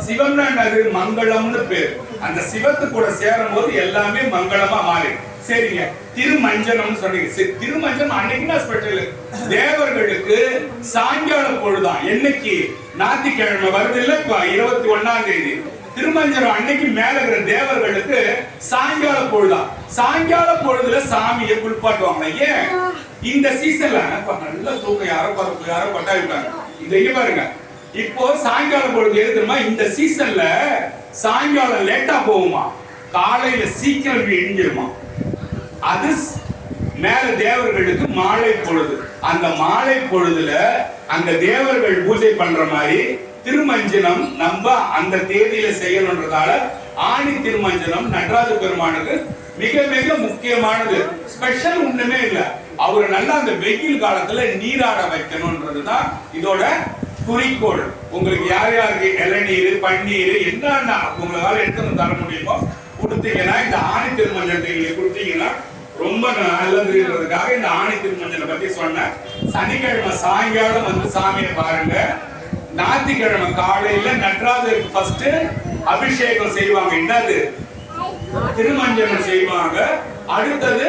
சிவம்னா என்னது? மங்களம்னு பேரு. அந்த சிவத்து கூட சேரும் போது எல்லாமே மங்களமா மாறி. சரிங்க, திருமஞ்சனம் சொன்னீங்க. திருமஞ்சனம் அன்னைக்கு ஸ்பெஷல். தேவர்களுக்கு சாயங்கால பொழுதுதான். என்னைக்கு? ஞாயிற்றுக்கிழமை வருது இல்ல, 21ஆம் தேதி திருமஞ்சனம் அன்னைக்கு மேல இருக்கிற தேவர்களுக்கு சாயங்கால பொழுதுதான். சாயங்கால பொழுதுல சாமியை குளிப்பாட்டுவாங்க. ஏன்? இந்த சீசன்ல நல்ல தூக்கம், யாரோ கொட்டாவிட்டாங்க. இங்க பாருங்க, இப்போ சாயங்கால பொழுது எது தெரியுமா? இந்த சீசன்ல சாயங்காலம் லேட்டா போகுமா, காலையில சீக்கிரம் விடிஞ்சிருமா. அது மேல தேவர்களுக்கு மாலை பொழுது. அந்த மாலை பொழுதுல அங்க தேவர்கள் பூஜை பண்ற மாதிரி திருமஞ்சனம் நம்ம அந்த தேதியில செய்யணும்ன்றதால ஆணி திருமஞ்சனம் நடராஜ பெருமானுக்கு மிக மிக முக்கியமானது. ஸ்பெஷல் ஒண்ணுமே இல்ல, அவரு நல்லா அந்த வெயில் காலத்துல நீராட வைக்கணும்ன்றதுதான் இதோட குறிக்கோள். உங்களுக்கு யார் யாருக்கு இளநீர் பன்னீர் என்னன்னா உங்களால எடுத்து தர முடியுமோ கொடுத்தீங்கன்னா, இந்த ஆணி திருமஞ்சனத்தை நீங்க கொடுத்தீங்கன்னா ரொம்ப நல்லதுன்றதுக்காக இந்த ஆணி திருமஞ்சனை பத்தி சொன்னேன். சனிக்கிழமை சாயங்காலம் வந்து சாமியை பாருங்க. ஞாயிற்றுக்கிழமை காலையில நடராஜருக்கு ஃபர்ஸ்ட் அபிஷேகம் செய்வாங்க. என்னது? திருமஞ்சனம் செய்வாங்க. அடுத்தது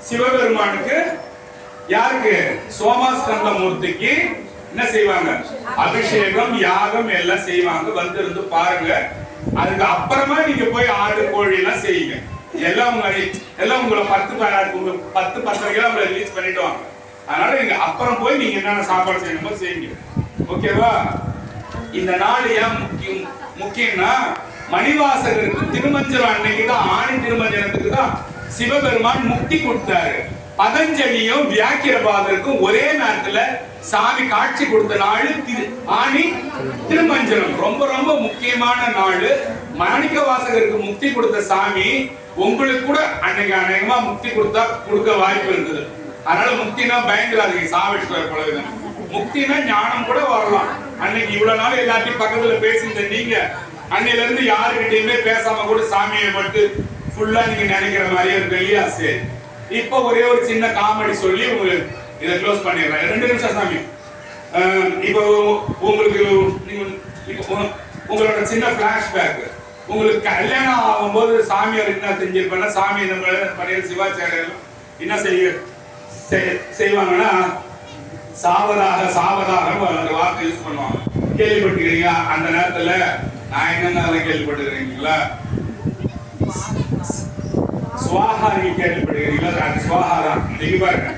சிவபெருமானுக்கு, யாருக்கு? சோமாஸ்கந்த மூர்த்திக்கு என்ன செய்வாங்க? அபிஷேகம் யாகம் எல்லாம் செய்வாங்க. வந்து இருந்து பாருங்க. அதுக்கு அப்புறமா நீங்க போய் ஆடு கோழி எல்லாம் செய்யுங்க. எல்லாம் உங்களை 10-10 உங்களை ரிலீஸ் பண்ணிடுவாங்க. அதனால நீங்க அப்புறம் போய் நீங்க என்னென்ன சாப்பாடு செய்யணுமோ செய்யுங்க. ஓகேவா? இந்த நாள் ஏன் முக்கியம்னா, மணிவாசகருக்கு திருமஞ்சனம் அன்னைக்குதான், ஆணி திருமஞ்சனத்துக்கு தான் சிவபெருமான் முக்தி கொடுத்தாரு. பதஞ்சலியும் வியாக்கிரபாதருக்கும் ஒரே நேரத்துல சாமி காட்சி கொடுத்த நாள் ஆணி திருமஞ்சனம். ரொம்ப ரொம்ப முக்கியமான நாள். மாணிக்க வாசகருக்கு முக்தி கொடுத்த சாமி உங்களுக்கு கூட அன்னைக்கு அநேகமா முக்தி கொடுக்க வாய்ப்பு இருந்தது. அதனால முக்தினா பயங்கராதீங்க, சாவேஸ்வரர் போல. முக்தினா ஞானம் கூட வரலாம். அன்னைக்கு இவ்வளவு நாள் எல்லாத்தையும் பக்கத்துல பேசியிருந்த நீங்க அன்னையில இருந்து யாருக்கிட்டையுமே பேசாம கூட சாமியை மட்டும் ஃபுல்லா நீங்க நினைக்கிற மாதிரியே இருக்கு இல்லையா? சரி, இப்போ ஒரே ஒரு சின்ன காமெடி சொல்லி உங்களுக்கு இதை க்ளோஸ் பண்ணிடுறேன். 2 நிமிஷம் சாமி. இப்போ உங்களுக்கு உங்களோட சின்ன பிளாஷ்பேக். உங்களுக்கு கல்யாணம் ஆகும்போது சாமியார் என்ன செஞ்சிருப்பாங்க? சாமி நம்ம பழைய சிவாச்சாரியர் என்ன செய்வாங்கன்னா சாவதாக அந்த வார்த்தை யூஸ் பண்ணுவாங்க. கேள்விப்பட்டிருக்கீங்க? அந்த நேரத்துல நான் என்னென்ன கேள்விப்பட்டிருக்கீங்களா? சுவாகா நீங்க கேள்விப்படுகிறீங்களா? அது சுவாகா தான். நீங்க பாருங்க,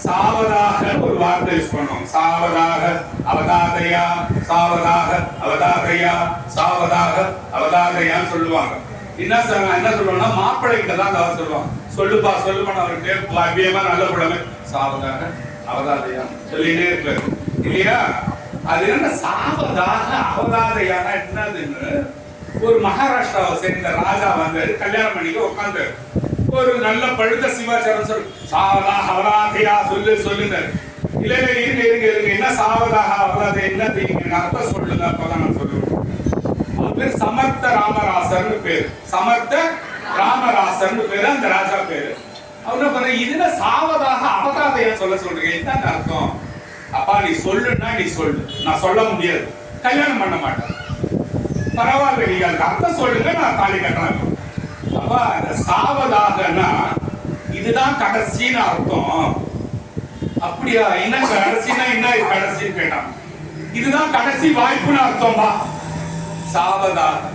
சாவதாக ஒரு வார்த்தை யூஸ் பண்ணுவோம். சாவதாக அவதாதையா, சாவதாக அவதாதையா, சாவதாக அவதாதையான்னு சொல்லுவாங்க. என்ன சொல்லுவாங்கன்னா மாப்பிள்ளை கிட்ட தான் அதை சொல்லுவாங்க. சொல்லுப்பா சொல்லுப்பா, அவருக்கு அபியமா நல்ல குழந்தை சாவதாக அவதாதையா சொல்லிட்டே இருப்பாரு இல்லையா? அது என்ன சாவதாக அவதாதையானா என்னதுன்னு ஒரு மகாராஷ்டிராவை சேர்ந்த ராஜா வந்தாரு, கல்யாணம் பண்ணிக்க உட்காந்து ஒரு நல்ல பழுத்த சிவாச்சாரம் சொல்லு, சாவதாக அவதாதையா சொல்லுங்க. இல்ல இல்ல இருங்க இருங்க இருங்க, என்ன சாவதாக அவதாதை என்ன தெரியுங்க, அர்த்தம் சொல்லுங்க, அப்பதான் நான் சொல்லுவேன். அவர் பேர் சமர்த்த ராமராசர்னு பேரு. சமர்த்த ராமராசர்னு பேரு அந்த ராஜா பேரு. அவர் என்ன பண்ண, இதுல சாவதாக அவதாதையா சொல்றீங்க, என்ன அர்த்தம்? அப்பா நீ சொல்லுன்னா நீ சொல்லு, நான் சொல்ல முடியாது, கல்யாணம் பண்ண மாட்டேன். பரவாயில்ல, நீங்க அதுக்கு அர்த்தம் சொல்லுங்க, நான் தாலி கட்டுறேன். அப்பா அந்த சாவதாகனா இதுதான் கடைசின்னு அர்த்தம். அப்படியா? என்ன கடைசினா என்ன கடைசின்னு கேட்டான். இதுதான் கடைசி வாய்ப்புன்னு அர்த்தம்பா. சாவதாக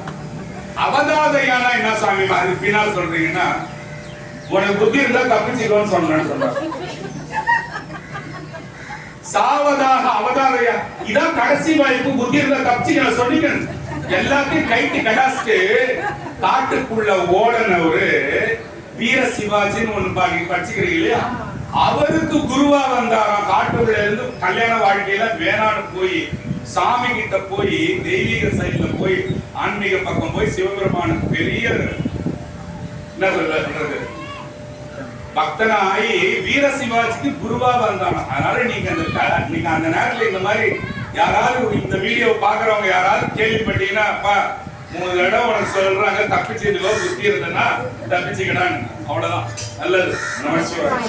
அவதாதையானா என்ன சாமி அது பின்னால் சொல்றீங்கன்னா, உனக்கு புத்தி இருந்தா தப்பிச்சுக்கோன்னு சொன்னாங்க. சாவதாக அவதாதையா இதான் கடைசி வாய்ப்பு, புத்தி இருந்தா தப்பிச்சுக்க சொல்லிக்கணும். எல்லாத்தையும் கைட்டு கடாசிட்டு காட்டுக்குள்ள ஓடனவரு வீர சிவாஜின்னு ஒண்ணு படிச்சுக்கிறீங்க இல்லையா? அவருக்கு குருவா வந்தாராம். காட்டுக்குள்ள இருந்து கல்யாண வாழ்க்கையில வேணான்னு போய் சாமி கிட்ட போய் தெய்வீக சைட்ல போய் ஆன்மீக பக்கம் போய் சிவபெருமானுக்கு பெரிய என்ன சொல்றது பக்தனாகி வீர சிவாஜிக்கு குருவா வந்தாங்க. அதனால நீங்க அந்த நேரத்துல இந்த மாதிரி யாராவது இந்த வீடியோ பாக்குறவங்க யாராவது கேள்விப்பட்டீங்கன்னா, அப்பா 3 தடவை உனக்கு சொல்றாங்க தப்பிச்சுக்கோ, புத்தி இருந்ததுன்னா தப்பிச்சுக்கடான்னு, அவ்வளவுதான். நல்லது. நமஸ்காரம்.